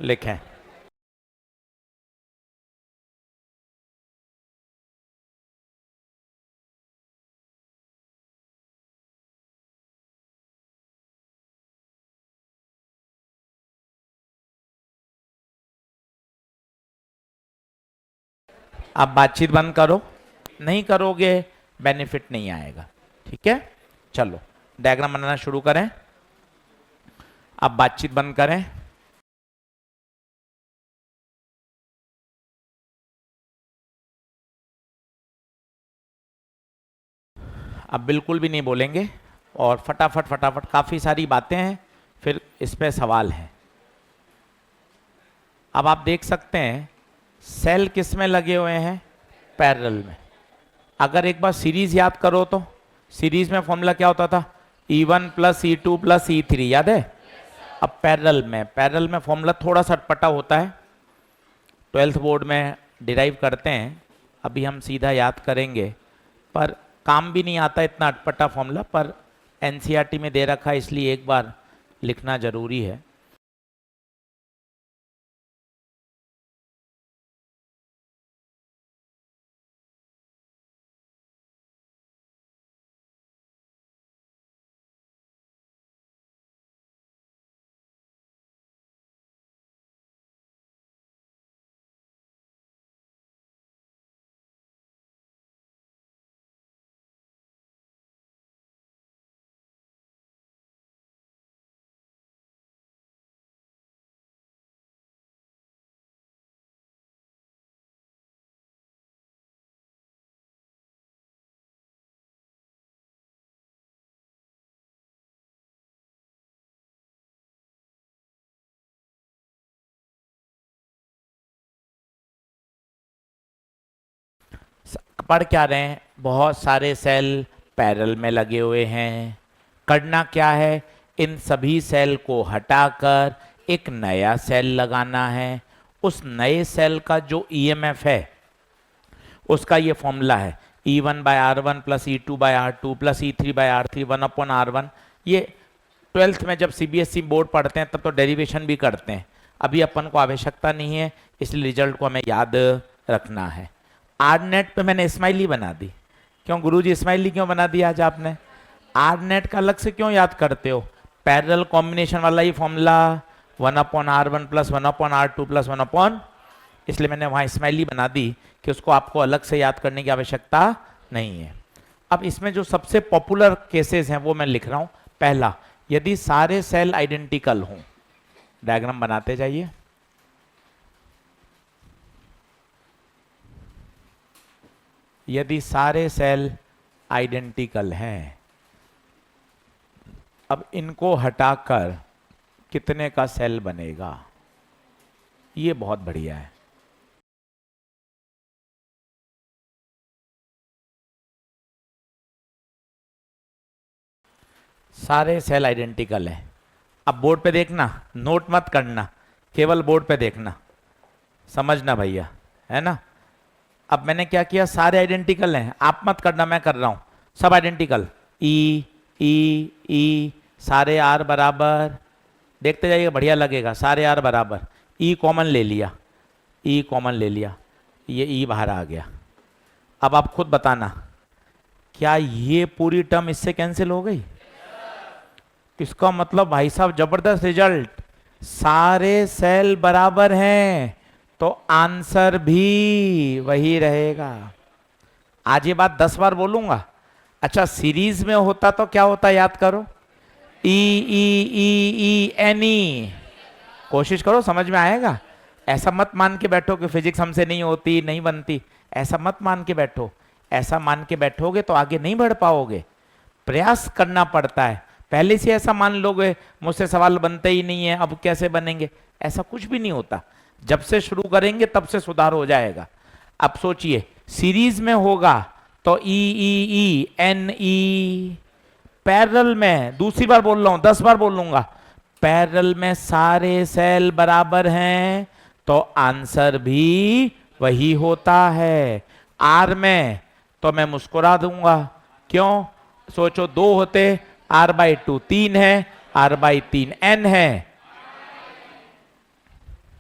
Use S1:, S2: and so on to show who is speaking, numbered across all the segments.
S1: लिखें। आप बातचीत बंद करो, नहीं करोगे बेनिफिट नहीं आएगा। ठीक है, चलो डायग्राम बनाना शुरू करें। आप बातचीत बंद करें। अब बिल्कुल भी नहीं बोलेंगे और फटाफट फटाफट, काफ़ी सारी बातें हैं, फिर इस पे सवाल है। अब आप देख सकते हैं सेल किस में लगे हुए हैं, पैरेलल में। अगर एक बार सीरीज याद करो तो सीरीज में फॉर्मूला क्या होता था, E1 plus E2 plus E3, याद है। अब पैरेलल में फॉर्मूला थोड़ा सा अटपटा होता है, 12th बोर्ड में डिराइव करते हैं, अभी हम सीधा याद करेंगे, पर काम भी नहीं आता इतना अटपटा फॉर्मूला, पर एनसीईआरटी में दे रखा है इसलिए एक बार लिखना जरूरी है। पढ़ क्या रहे हैं, बहुत सारे सेल पैरेलल में लगे हुए हैं। करना क्या है, इन सभी सेल को हटाकर एक नया सेल लगाना है। उस नए सेल का जो ईएमएफ है उसका ये फॉर्मूला है, E1 by R1 plus E2 by R2 plus E3 by R3 1 upon R1। ये 12th में जब सीबीएसई बोर्ड पढ़ते हैं तब तो डेरिवेशन भी करते हैं, अभी अपन को आवश्यकता नहीं है, इसलिए रिजल्ट को हमें याद रखना है। आर नेट पे मैंने स्माइली बना दी, क्यों गुरुजी स्माइली क्यों बना दिया आज आपने? आर नेट का अलग से क्यों याद करते हो, पैरेलल कॉम्बिनेशन वाला ही formula 1 upon R1 plus 1 upon R2 plus 1 upon, इसलिए मैंने वहाँ स्माइली बना दी कि उसको आपको अलग से याद करने की आवश्यकता नहीं है। अब इसमें जो सबसे पॉपुलर केसेस हैं वो मैं लिख रहा हूँ। पहला, यदि सारे सेल आइडेंटिकल हों, डायग्राम बनाते जाइए। यदि सारे सेल आइडेंटिकल हैं, अब इनको हटाकर कितने का सेल बनेगा, ये बहुत बढ़िया है। सारे सेल आइडेंटिकल हैं। अब बोर्ड पे देखना, नोट मत करना, केवल बोर्ड पे देखना, समझना भैया, है ना। अब मैंने क्या किया, सारे आइडेंटिकल हैं, आप मत करना, मैं कर रहा हूं, सब आइडेंटिकल, ई ई ई, सारे आर बराबर, देखते जाइएगा बढ़िया लगेगा, सारे आर बराबर, ई कॉमन ले लिया, ई कॉमन ले लिया, ये ई बाहर आ गया। अब आप खुद बताना, क्या ये पूरी टर्म इससे कैंसिल हो गई? इसका मतलब भाई साहब जबरदस्त रिजल्ट, सारे सेल बराबर हैं तो आंसर भी वही रहेगा। आज ये बात 10 बार बोलूंगा। अच्छा, सीरीज में होता तो क्या होता, याद करो, ई E E E N E, कोशिश करो समझ में आएगा। ऐसा मत मान के बैठो कि फिजिक्स हमसे नहीं होती, नहीं बनती, ऐसा मत मान के बैठो। ऐसा मान के बैठोगे तो आगे नहीं बढ़ पाओगे, प्रयास करना पड़ता है। पहले से ऐसा मान लोगे मुझसे सवाल बनते ही नहीं है, अब कैसे बनेंगे, ऐसा कुछ भी नहीं होता। जब से शुरू करेंगे तब से सुधार हो जाएगा। अब सोचिए, सीरीज में होगा तो ई E E N E, parallel में, दूसरी बार बोल रहा हूं, 10 बार बोल लूंगा, पैरेलल में सारे सेल बराबर हैं तो आंसर भी वही होता है। आर में तो मैं मुस्कुरा दूंगा, क्यों? सोचो, 2 होते, R/2 3 है, R/3 n है,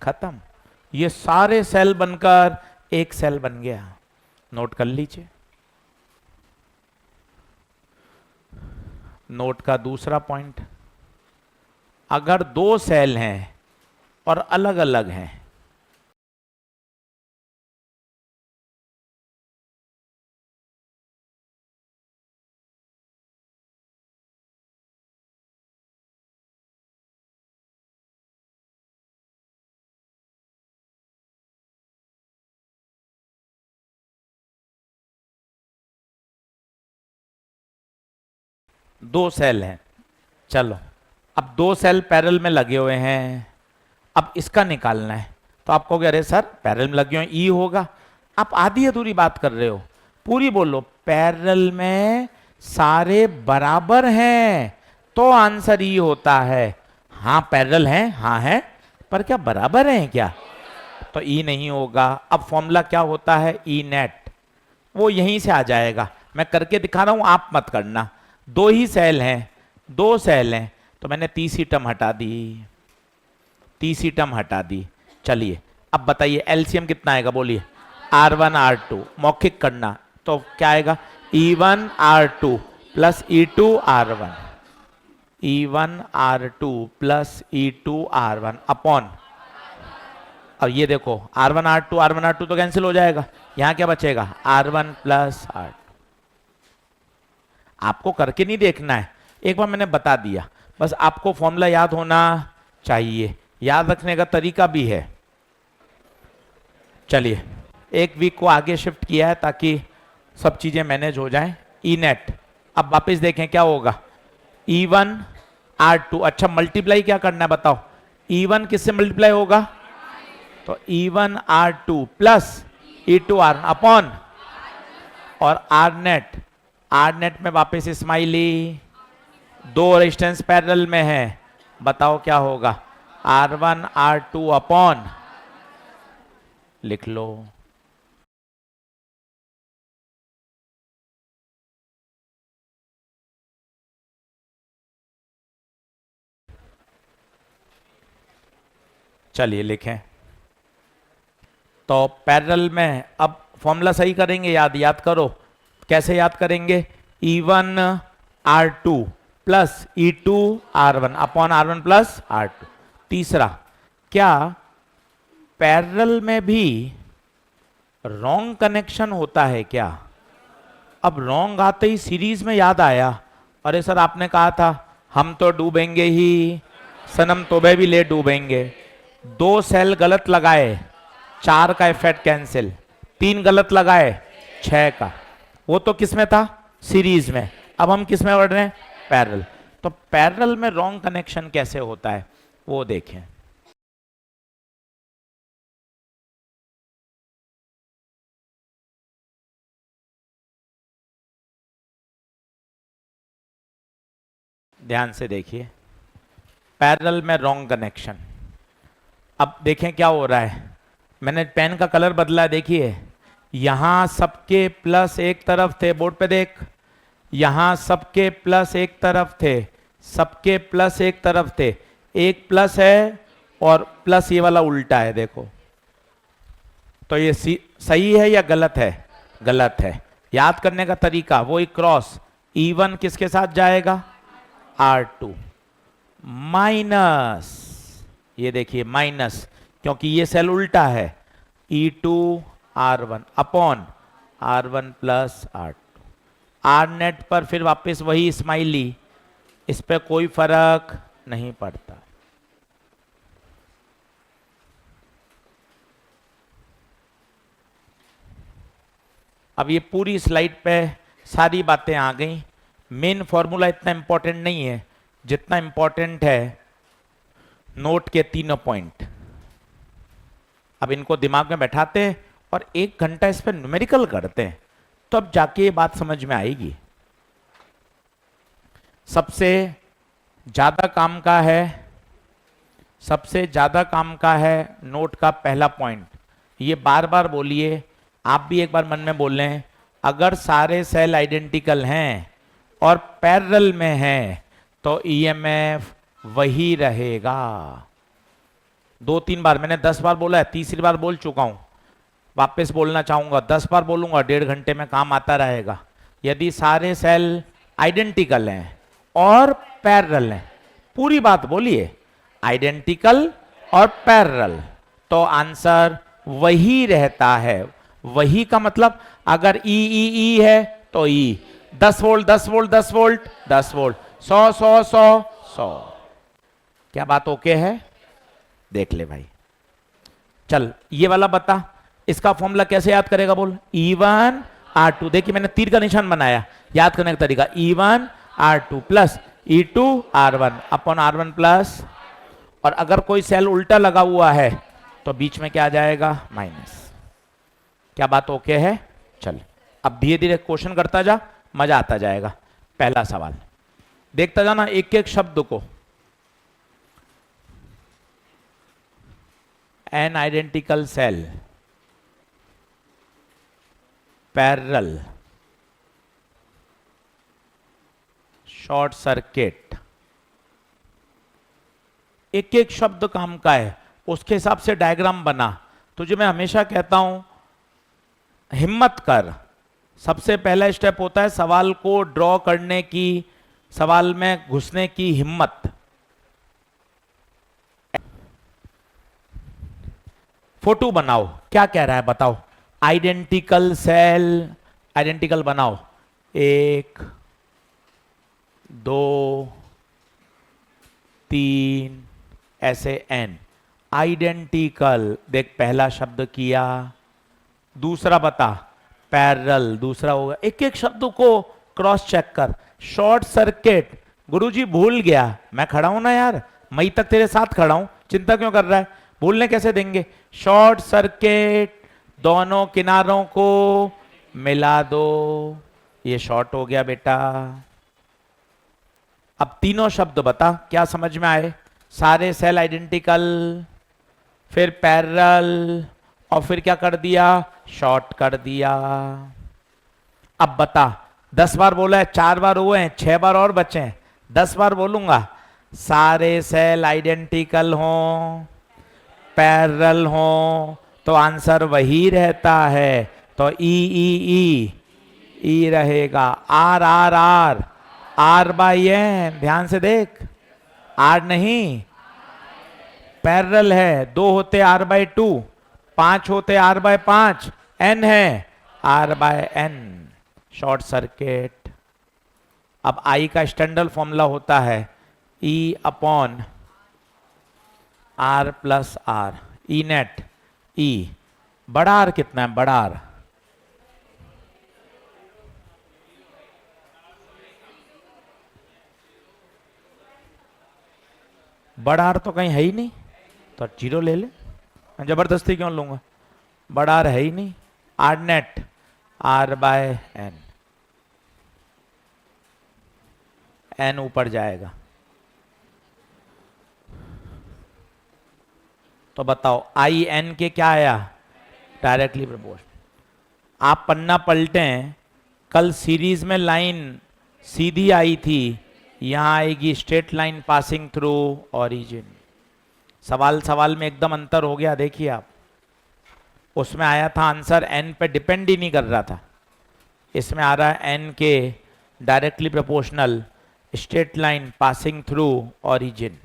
S1: खत्म। ये सारे सेल बनकर एक सेल बन गया। नोट कर लीजिए। नोट का दूसरा पॉइंट, अगर दो सेल हैं और अलग अलग हैं, दो सेल हैं, चलो अब दो सेल पैरेलल में लगे हुए हैं, अब इसका निकालना है। तो आप कहोगे अरे सर पैरेलल में लगे हुए ई होगा। आप आधी अधूरी बात कर रहे हो, पूरी बोलो। पैरेलल में सारे बराबर हैं तो आंसर ई होता है। हाँ पैरेलल हैं, हाँ है, पर क्या बराबर हैं क्या? तो ई नहीं होगा। अब फॉर्मूला क्या होता है? ई नेट, वो यहीं से आ जाएगा। मैं करके दिखा रहा हूं, आप मत करना। दो ही सेल हैं, दो सेल हैं, तो मैंने तीसरी टर्म हटा दी, तीसरी टर्म हटा दी। चलिए अब बताइए एलसीएम कितना आएगा, बोलिए। R1 R2 मौखिक करना, तो क्या आएगा? E1 R2 plus E2 R1, E1 R2 plus E2 R1 upon, और ये देखो R1 R2 तो कैंसिल हो जाएगा, यहां क्या बचेगा? R1 plus R2। आपको करके नहीं देखना है, एक बार मैंने बता दिया, बस आपको फॉर्मूला याद होना चाहिए। याद रखने का तरीका भी है। चलिए एक वीक को आगे शिफ्ट किया है ताकि सब चीजें मैनेज हो जाएं। ई नेट, अब वापस देखें क्या होगा? E1 R2, अच्छा मल्टीप्लाई क्या करना है बताओ? E1 किससे मल्टीप्लाई होगा? तो E1 R2 plus E2 R upon, और R नेट, आर नेट में वापस स्माइली, दो रेजिस्टेंस पैरेलल में है, बताओ क्या होगा? R1 R2 अपॉन, लिख लो। चलिए लिखें। तो पैरेलल में अब फॉर्मूला सही करेंगे, याद करो। कैसे याद करेंगे? E1 R2 plus E2 R1 upon R1 plus R2। तीसरा, क्या पैरेलल में भी रॉन्ग कनेक्शन होता है क्या? अब रॉन्ग आते ही सीरीज में याद आया, अरे सर आपने कहा था हम तो डूबेंगे ही, सनम तोबे भी ले डूबेंगे। दो सेल गलत लगाए, 4 का इफेक्ट कैंसिल, 3 गलत लगाए, 6 का। वो तो किस में था? सीरीज में। अब हम किस में पढ़ रहे हैं? पैरेलल। तो पैरेलल में रॉन्ग कनेक्शन कैसे होता है वो देखें। ध्यान से देखिए, पैरेलल में रॉन्ग कनेक्शन। अब देखें क्या हो रहा है, मैंने पेन का कलर बदला है, देखिए यहां सबके प्लस एक तरफ थे, बोर्ड पे देख, यहां सबके प्लस एक तरफ थे, सबके प्लस एक तरफ थे, एक प्लस है और प्लस ये वाला उल्टा है, देखो। तो ये सही है या गलत है? गलत है। याद करने का तरीका वही, क्रॉस। E1 किसके साथ जाएगा? R2 माइनस, ये देखिए माइनस, क्योंकि ये सेल उल्टा है, E2 R1 upon R1 plus R2। Are net पर फिर वापस वही स्माइली, इस पे कोई फर्क नहीं पड़ता। अब ये पूरी स्लाइड पे सारी बातें आ गई। मेन फॉर्मूला इतना इंपॉर्टेंट नहीं है जितना इंपॉर्टेंट है नोट के तीनों पॉइंट। अब इनको दिमाग में बैठाते हैं और 1 घंटा इस पर न्यूमेरिकल करते हैं, तो अब जाके ये बात समझ में आएगी। सबसे ज्यादा काम का है, सबसे ज्यादा काम का है नोट का पहला पॉइंट। ये बार बार बोलिए, आप भी एक बार मन में बोल लें, अगर सारे सेल आइडेंटिकल हैं और पैरेलल में हैं तो ईएमएफ वही रहेगा। 2-3 बार, मैंने 10 बार बोला है, तीसरी बार बोल चुका हूं, वापस बोलना चाहूंगा, 10 बार बोलूंगा, 1.5 घंटे में काम आता रहेगा। यदि सारे सेल आइडेंटिकल हैं और पैरेलल हैं, पूरी बात बोलिए, आइडेंटिकल और पैरेलल, तो आंसर वही रहता है। वही का मतलब अगर ई ई ई है तो ई, 10 वोल्ट 10 वोल्ट 10 वोल्ट 10 वोल्ट, 100 100 100 100। क्या बात ओके है? देख ले भाई। चल ये वाला बता, इसका फॉर्मूला कैसे याद करेगा बोल? E1 R2, देखिए मैंने तीर का निशान बनाया, याद करने का तरीका, E1 R2 plus E2 R1 upon R1 plus, और अगर कोई सेल उल्टा लगा हुआ है तो बीच में क्या आ जाएगा? माइनस। क्या बात ओके है? चल अब धीरे धीरे क्वेश्चन करता जा, मजा आता जाएगा। पहला सवाल देखता जाना एक एक शब्द को। N identical cell parallel short circuit, एक एक शब्द काम का है, उसके हिसाब से डायग्राम बना। तुझे मैं हमेशा कहता हूं हिम्मत कर। सबसे पहला स्टेप होता है सवाल को ड्रॉ करने की, सवाल में घुसने की हिम्मत। फोटो बनाओ, क्या कह रहा है बताओ? आइडेंटिकल सेल, आइडेंटिकल बनाओ, 1 2 3 ऐसे n आइडेंटिकल। देख पहला शब्द किया, दूसरा बता पैरेलल, दूसरा होगा। एक एक शब्द को क्रॉस चेक कर। शॉर्ट सर्किट, गुरुजी भूल गया, मैं खड़ा हूं ना यार, मई तक तेरे साथ खड़ा हूं, चिंता क्यों कर रहा है? भूलने कैसे देंगे? शॉर्ट सर्किट, दोनों किनारों को मिला दो, ये शॉर्ट हो गया बेटा। अब तीनों शब्द बता क्या समझ में आए? सारे सेल आइडेंटिकल, फिर पैरेलल, और फिर क्या कर दिया? शॉर्ट कर दिया। अब बता, 10 बार बोला है, 4 बार हुए हैं, 6 बार और बचे हैं, 10 बार बोलूंगा। सारे सेल आइडेंटिकल हों, पैरेलल हों, तो आंसर वही रहता है। तो ई ई ई रहेगा। R R R, R by n, ध्यान से देख, आर नहीं, पैरेलल है, 2 होते आर बाई 2, 5 होते आर बाय 5, एन है R by N, short circuit. अब आई का स्टैंडर्ड फॉर्मूला होता है E upon R plus R, E net. E बड़ा आर कितना है? बड़ा आर बड़ा आर तो कहीं है ही नहीं, तो 0 ले ले, जबरदस्ती क्यों लूंगा? बड़ा आर है ही नहीं। R net R by n, n ऊपर जाएगा। तो बताओ आई एन के क्या आया? Directly proportional. आप पन्ना पलटें, कल सीरीज में लाइन सीधी आई थी, यहां आएगी straight line passing through origin. सवाल सवाल में एकदम अंतर हो गया, देखिए आप। उसमें आया था आंसर एन पे डिपेंड ही नहीं कर रहा था, इसमें आ रहा है एन के directly proportional straight line passing through origin.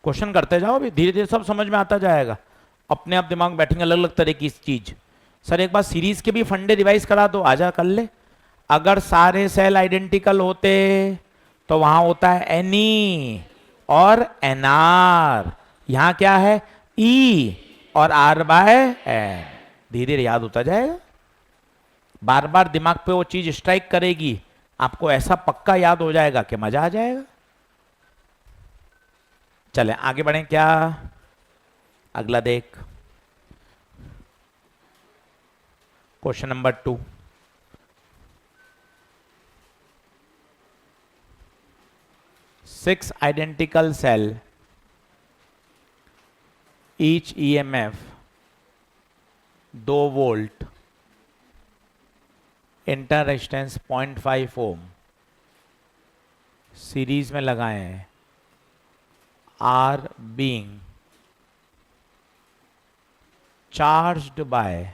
S1: Question करते जाओ, अभी धीरे धीरे सब समझ में आता जाएगा, अपने आप दिमाग में बैठेंगे अलग अलग तरह की चीज। सर एक बार सीरीज के भी फंडे रिवाइज करा दो, आजा कर ले। अगर सारे सेल आइडेंटिकल होते तो वहां होता है एनी और एनआर, यहां क्या है? ई और आर बाय एन। धीरे धीरे याद होता जाएगा, बार बार दिमाग पे वो चीज स्ट्राइक करेगी, आपको ऐसा पक्का याद हो जाएगा कि मजा आ जाएगा। चले आगे बढ़े क्या? अगला देख, question number 2। Six identical cell, each EMF 2 volt, inter resistance 0.5 ओम। सीरीज में लगाए हैं, आर बीइंग चार्ज्ड बाय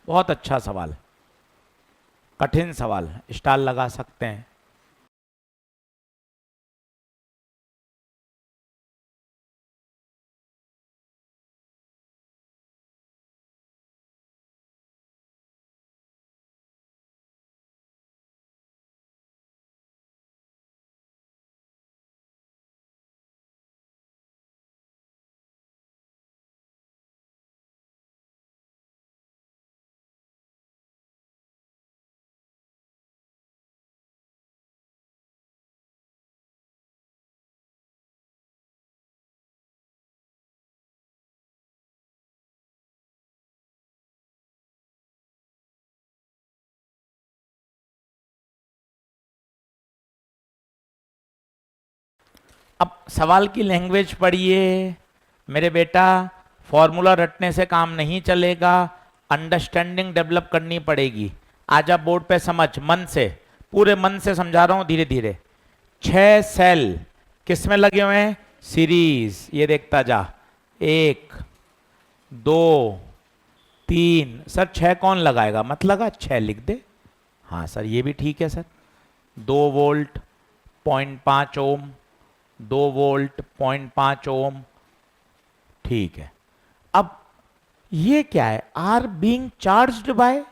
S1: बहुत अच्छा सवाल, कठिन सवाल, स्टार लगा सकते हैं। अब सवाल की लैंग्वेज पढ़िए मेरे बेटा, फॉर्मूला रटने से काम नहीं चलेगा, अंडरस्टैंडिंग डेवलप करनी पड़ेगी। आज आप बोर्ड पे समझ, मन से, पूरे मन से समझा रहा हूं धीरे धीरे। 6 सेल किस में लगे हुए हैं? सीरीज, ये देखता जा, 1 2 3। सर 6 कौन लगाएगा? मत लगा, 6 लिख दे। हाँ सर ये भी ठीक है सर। 2 वोल्ट 0.5 ओम, 2 वोल्ट 0.5 ओम, ठीक है। अब ये क्या है? आर बीइंग चार्ज्ड बाय,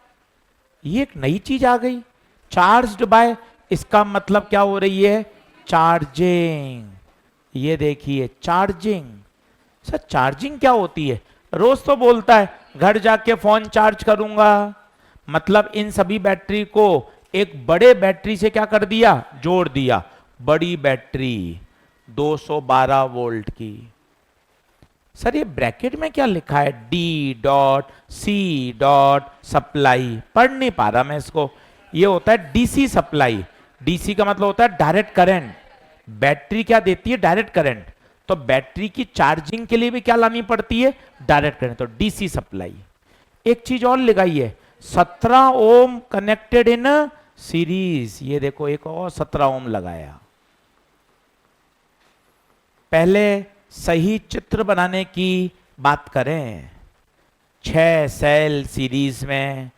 S1: ये एक नई चीज आ गई, चार्ज्ड बाय, इसका मतलब क्या हो रही है? चार्जिंग। ये देखिए चार्जिंग। सर चार्जिंग क्या होती है? रोज तो बोलता है घर जाके फोन चार्ज करूंगा, मतलब इन सभी बैटरी को एक बड़े बैटरी से क्या कर दिया? जोड़ दिया। बड़ी बैटरी 212 वोल्ट की। सर ये ब्रैकेट में क्या लिखा है? D.C. सप्लाई, पढ़ नहीं पा रहा मैं इसको। ये होता है डीसी सप्लाई। डीसी का मतलब होता है डायरेक्ट करंट। बैटरी क्या देती है? Direct current. तो बैटरी की चार्जिंग के लिए भी क्या लानी पड़ती है? Direct current. तो डीसी सप्लाई। एक चीज और लगाई है, 17 ओम कनेक्टेड इन सीरीज। ये देखो एक और 17 ओम लगाया। पहले सही चित्र बनाने की बात करें। 6 सेल सीरीज में,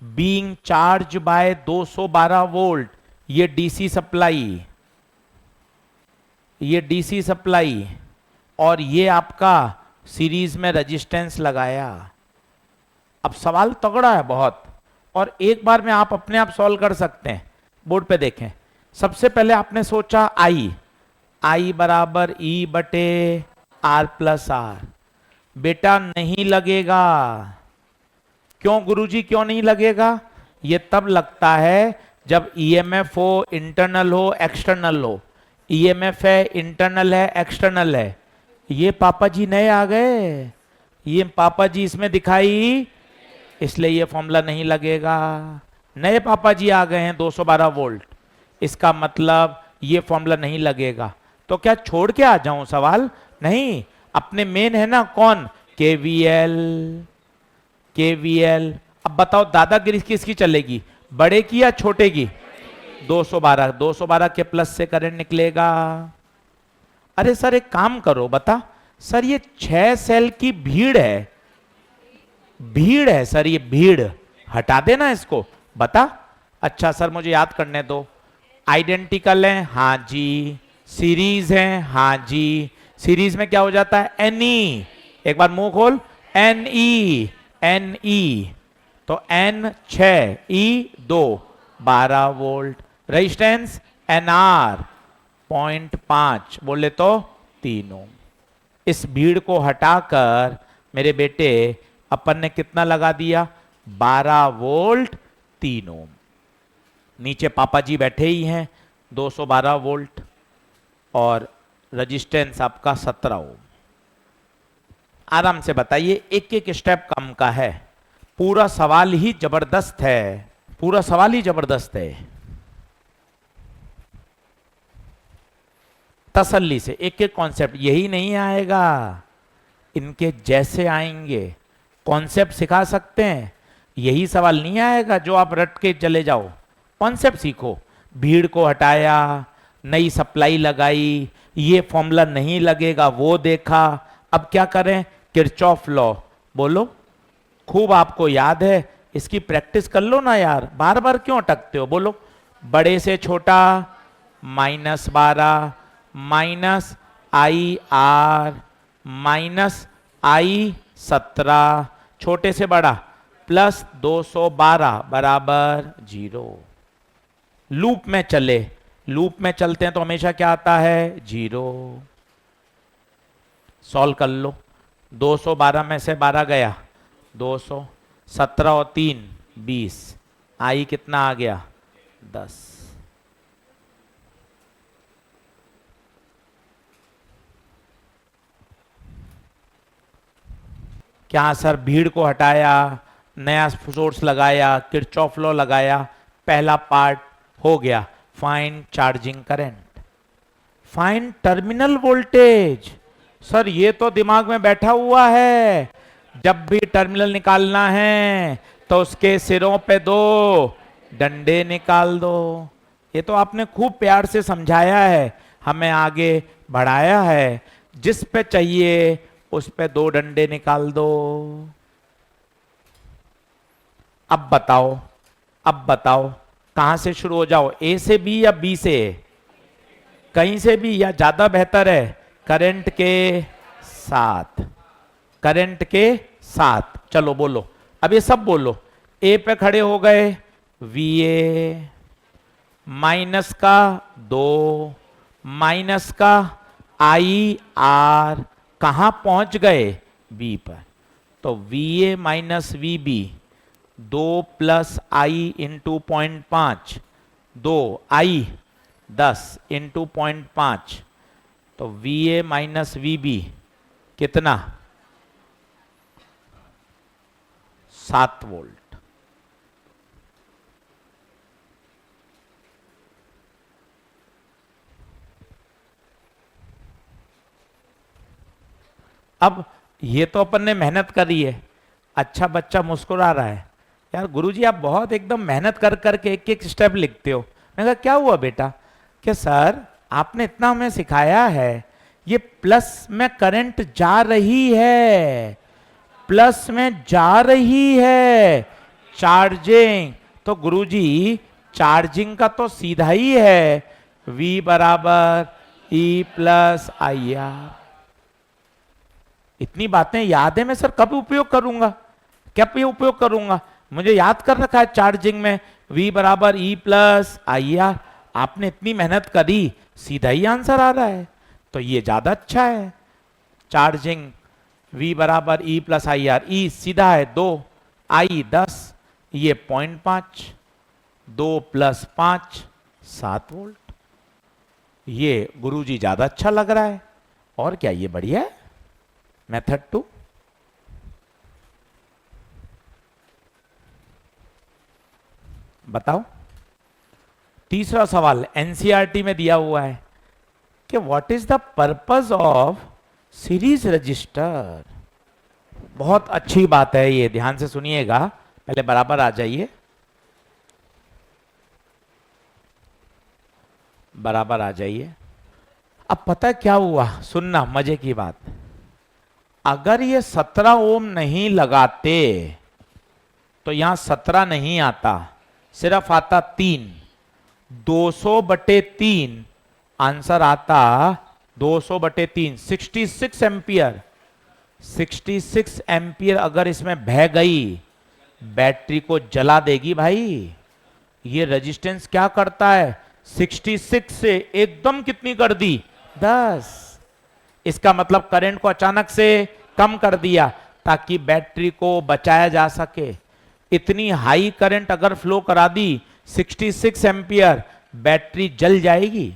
S1: बीइंग चार्ज बाय 212 वोल्ट, ये डीसी सप्लाई, ये डीसी सप्लाई, और ये आपका सीरीज में रेजिस्टेंस लगाया। अब सवाल तगड़ा है बहुत, और एक बार में आप अपने आप सॉल्व कर सकते हैं। बोर्ड पे देखें। सबसे पहले आपने सोचा आई बराबर ई बटे आर प्लस आर। बेटा नहीं लगेगा। क्यों गुरुजी क्यों नहीं लगेगा? ये तब लगता है जब ईएमएफ हो, इंटरनल हो, एक्सटर्नल हो। ईएमएफ है, इंटरनल है, एक्सटर्नल है। ये पापा जी नए आ गए, ये पापा जी इसमें दिखाई, इसलिए ये फॉर्मूला नहीं लगेगा। नए पापा जी आ गए हैं 212 वोल्ट, इसका मतलब ये फॉर्मूला नहीं लगेगा। तो क्या छोड़ के आ जाऊं सवाल? नहीं, अपने मेन है ना कौन? केवीएल। केवीएल। अब बताओ दादागिरी किसकी चलेगी, बड़े की या छोटे की? 212। 212 के प्लस से करंट निकलेगा। अरे सर एक काम करो, बता सर, ये 6 सेल की भीड़ है, भीड़ है सर, ये भीड़ हटा देना इसको, बता। अच्छा सर मुझे याद करने दो। आइडेंटिकल है, हाँ जी। सीरीज है, हाँ जी। सीरीज में क्या हो जाता है? एनई। एक बार मुंह खोल। NE, NE. तो n 6, E 2, 12 volt. Resistance NR 0.5, बोले तो 3 ओम। इस भीड़ को हटाकर मेरे बेटे अपन ने कितना लगा दिया? 12 वोल्ट 3 ओम। नीचे पापा जी बैठे ही हैं, 212 वोल्ट, और रजिस्टेंस आपका 17 ओम। आराम से बताइए, एक एक स्टेप कम का है। पूरा सवाल ही जबरदस्त है, पूरा सवाल ही जबरदस्त है। तसल्ली से एक एक कॉन्सेप्ट, यही नहीं आएगा, इनके जैसे आएंगे। कॉन्सेप्ट सिखा सकते हैं, यही सवाल नहीं आएगा जो आप रट के चले जाओ। कॉन्सेप्ट सीखो। भीड़ को हटाया, नई सप्लाई लगाई, ये फॉर्मूला नहीं लगेगा वो देखा, अब क्या करें, किरचॉफ लॉ बोलो, खूब आपको याद है, इसकी प्रैक्टिस कर लो ना यार, बार बार क्यों अटकते हो, बोलो। बड़े से छोटा -12 माइनस आई आर माइनस आई 17, छोटे से बड़ा प्लस 212 बराबर 0। लूप में चले, लूप में चलते हैं तो हमेशा क्या आता है, 0। सॉल्व कर लो, 212 में से 12 गया 200, 17 और 3 20, आई कितना आ गया 10। क्या सर, भीड़ को हटाया, नया सोर्स लगाया, किरचॉफ लॉ लगाया, पहला पार्ट हो गया। Find charging current, find terminal voltage. Sir ये तो दिमाग में बैठा हुआ है, जब भी टर्मिनल निकालना है तो उसके सिरों पे 2 डंडे निकाल दो। ये तो आपने खूब प्यार से समझाया है, हमें आगे बढ़ाया है। जिस पे चाहिए उस पे 2 डंडे निकाल दो। अब बताओ, अब बताओ कहां से शुरू हो जाओ, ए से बी या बी से ए? कहीं से भी, या ज्यादा बेहतर है करंट के साथ, करंट के साथ। चलो बोलो, अब ये सब बोलो। ए पे खड़े हो गए, वी ए माइनस का 2 माइनस का आई आर, कहां पहुंच गए, बी पर। तो V A minus V B, 2 plus I into 0.5, 2 I 10 into 0.5, तो V A minus V B कितना, 7 वोल्ट। अब ये तो अपन ने मेहनत करी है। अच्छा बच्चा मुस्कुरा रहा है, यार गुरुजी आप बहुत एकदम मेहनत कर करके एक एक स्टेप लिखते हो। मैंने कहा क्या हुआ बेटा, कि सर आपने इतना हमें सिखाया है, ये प्लस में करंट जा रही है, प्लस में जा रही है चार्जिंग, तो गुरुजी चार्जिंग का तो सीधा ही है, V बराबर E प्लस आई आर। इतनी बातें याद है, मैं सर कब उपयोग करूंगा, कब ये उपयोग करूंगा, मुझे याद कर रखा है चार्जिंग में V बराबर E प्लस आई आर। आपने इतनी मेहनत करी, सीधा ही आंसर आ रहा है, तो ये ज्यादा अच्छा है। चार्जिंग V बराबर E plus I R, E सीधा है 2, I 10, ये 0.5, 2 प्लस 5 7 वोल्ट। ये गुरुजी ज्यादा अच्छा लग रहा है, और क्या ये बढ़िया है। मेथड 2, बताओ। तीसरा सवाल एनसीईआरटी में दिया हुआ है कि what is the purpose of series register. बहुत अच्छी बात है, ये ध्यान से सुनिएगा, पहले बराबर आ जाइए, बराबर आ जाइए। अब पता है क्या हुआ, सुनना मजे की बात, अगर ये 17 ओम नहीं लगाते तो यहां 17 नहीं आता, सिर्फ आता 3, 200/3 आंसर आता 200/3, 66 एम्पियर। 66 एम्पियर अगर इसमें बह गई, बैटरी को जला देगी भाई। ये रेजिस्टेंस क्या करता है, 66 से एकदम कितनी कर दी, 10। इसका मतलब करंट को अचानक से कम कर दिया ताकि बैटरी को बचाया जा सके। इतनी हाई करंट अगर फ्लो करा दी 66 एम्पियर, बैटरी जल जाएगी।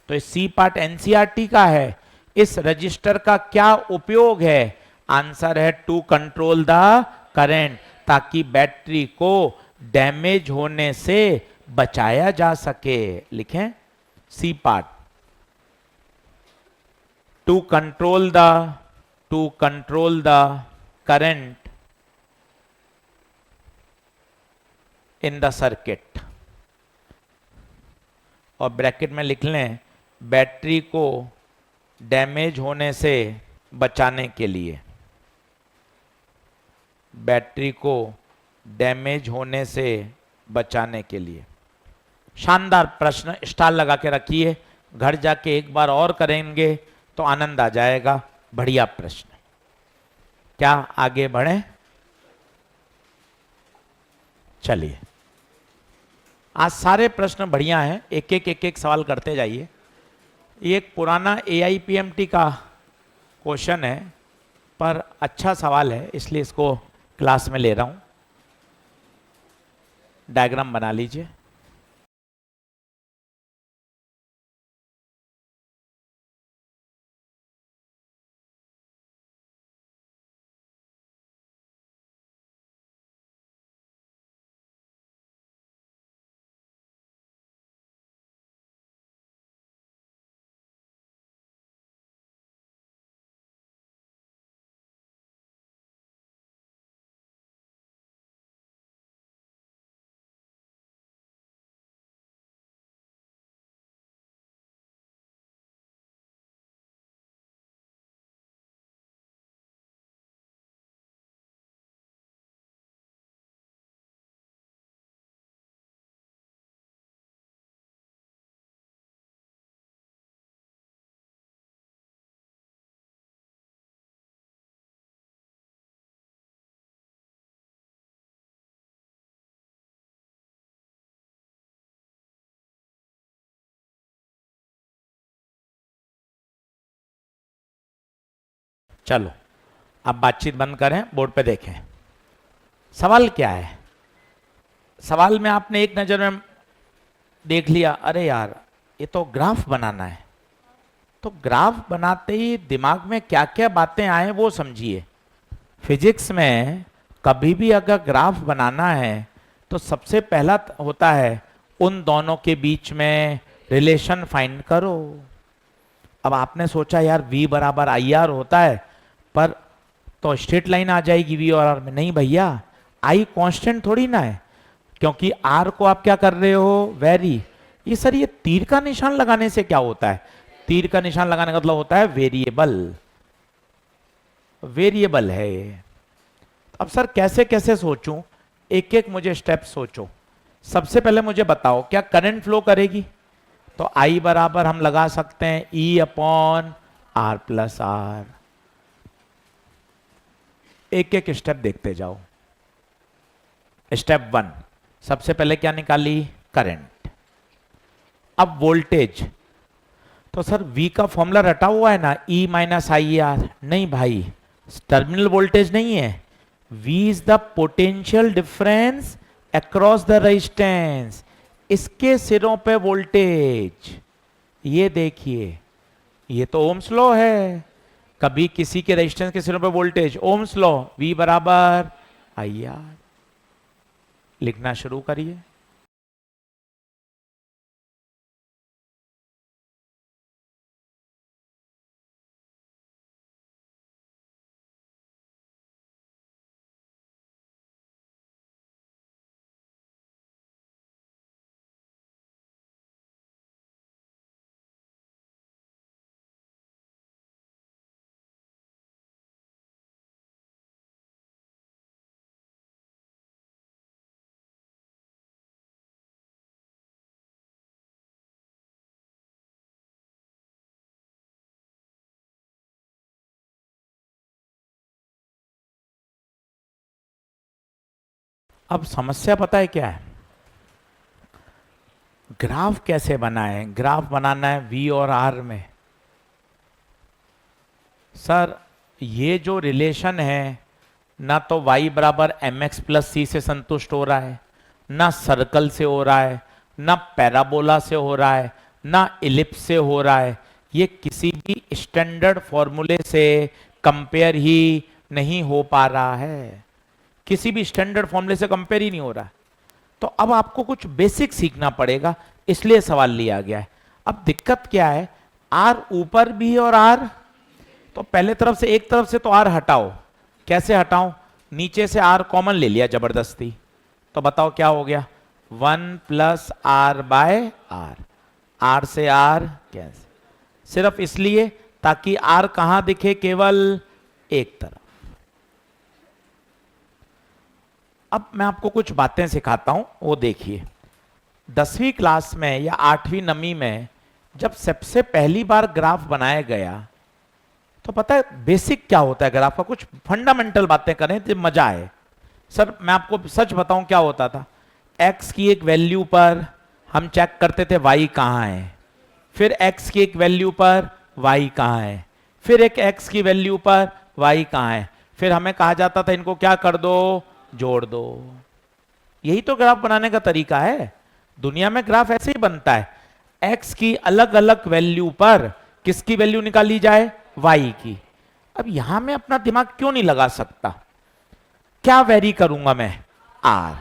S1: तो सी पार्ट एनसीईआरटी का है। इस रजिस्टर का क्या उपयोग है, आंसर है टू कंट्रोल द करंट, ताकि बैटरी को डैमेज होने से बचाया जा सके। लिखें C part, to control the current in the circuit, और ब्रैकेट में लिख लें बैटरी को डैमेज होने से बचाने के लिए, बैटरी को डैमेज होने से बचाने के लिए। शानदार प्रश्न, स्टार लगा के रखिए, घर जाके एक बार और करेंगे तो आनंद आ जाएगा। बढ़िया प्रश्न। क्या आगे बढ़े? चलिए, आज सारे प्रश्न बढ़िया हैं, एक एक सवाल करते जाइए। ये एक पुराना AIPMT का क्वेश्चन है, पर अच्छा सवाल है, इसलिए इसको क्लास में ले रहा हूं। डायग्राम बना लीजिए। चलो, अब बातचीत बंद करें, बोर्ड पे देखें। सवाल क्या है? सवाल में आपने एक नजर में देख लिया, अरे यार ये तो ग्राफ बनाना है। तो ग्राफ बनाते ही दिमाग में क्या क्या बातें आए वो समझिए। फिजिक्स में कभी भी अगर ग्राफ बनाना है तो सबसे पहला होता है उन दोनों के बीच में रिलेशन फाइंड करो। अब आपने सोचा यार V बराबर IR होता है, पर तो स्ट्रेट लाइन आ जाएगी V और R में। नहीं भैया, I कांस्टेंट थोड़ी ना है, क्योंकि R को आप क्या कर रहे हो? वेरी। ये सर, ये तीर का निशान लगाने से क्या होता है? तीर का निशान लगाने का मतलब होता है वेरिएबल, वेरिएबल है ये। अब सर कैसे कैसे सोचूं? एक एक मुझे स्टेप सोचो। सबसे पहले मुझे बताओ, क्या करंट फ्लो करेगी? तो I बराबर हम लगा सकते हैं E/R प्लस R। एक एक स्टेप देखते जाओ। स्टेप 1, सबसे पहले क्या निकाली? करंट। अब वोल्टेज, तो सर V का फॉर्मूला रटा हुआ है ना, E-IR। नहीं भाई, टर्मिनल वोल्टेज नहीं है। V is the potential difference across the resistance, इसके सिरों पे वोल्टेज। ये देखिए, ये तो ओम्स लॉ है, कभी किसी के रेजिस्टेंस के सिरों पे वोल्टेज, ओम्स लॉ, V बराबर IR। लिखना शुरू करिए। अब समस्या पता है क्या है? ग्राफ कैसे बनाए? ग्राफ बनाना है V और R में। सर ये जो रिलेशन है, ना तो y बराबर mx प्लस c से संतुष्ट हो रहा है, ना सर्कल से हो रहा है, ना पैराबोला से हो रहा है, ना इलिप्स से हो रहा है। ये किसी भी स्टैंडर्ड फॉर्मूले से कंपेयर ही नहीं हो पा रहा है, किसी भी स्टैंडर्ड फॉर्मूले से कंपेयर ही नहीं हो रहा। तो अब आपको कुछ बेसिक सीखना पड़ेगा, इसलिए सवाल लिया गया है। अब दिक्कत क्या है, आर ऊपर भी और आर, तो पहले तरफ से एक तरफ से तो आर हटाओ। कैसे हटाऊं, नीचे से आर कॉमन ले लिया जबरदस्ती, तो बताओ क्या हो गया, 1 plus R by R, R से आर कैंसिल, सिर्फ इसलिए ताकि आर कहां दिखे, केवल एक तरफ। अब मैं आपको कुछ बातें सिखाता हूं, वो देखिए। 10वीं क्लास में या 8वीं नवी में जब सबसे पहली बार ग्राफ बनाया गया, तो पता है बेसिक क्या होता है ग्राफ का, कुछ फंडामेंटल बातें करें तो मजा आए। सर मैं आपको सच बताऊं क्या होता था, x की एक वैल्यू पर हम चेक करते थे y कहां है, फिर x की एक वैल्यू पर y कहां है, फिर एक x की वैल्यू पर y कहां है, फिर हमें कहा जाता था इनको क्या कर दो, जोड़ दो। यही तो ग्राफ बनाने का तरीका है, दुनिया में ग्राफ ऐसे ही बनता है। x की अलग अलग वैल्यू पर किसकी वैल्यू निकाली जाए, y की। अब यहां मैं अपना दिमाग क्यों नहीं लगा सकता, क्या वेरी करूंगा मैं, r।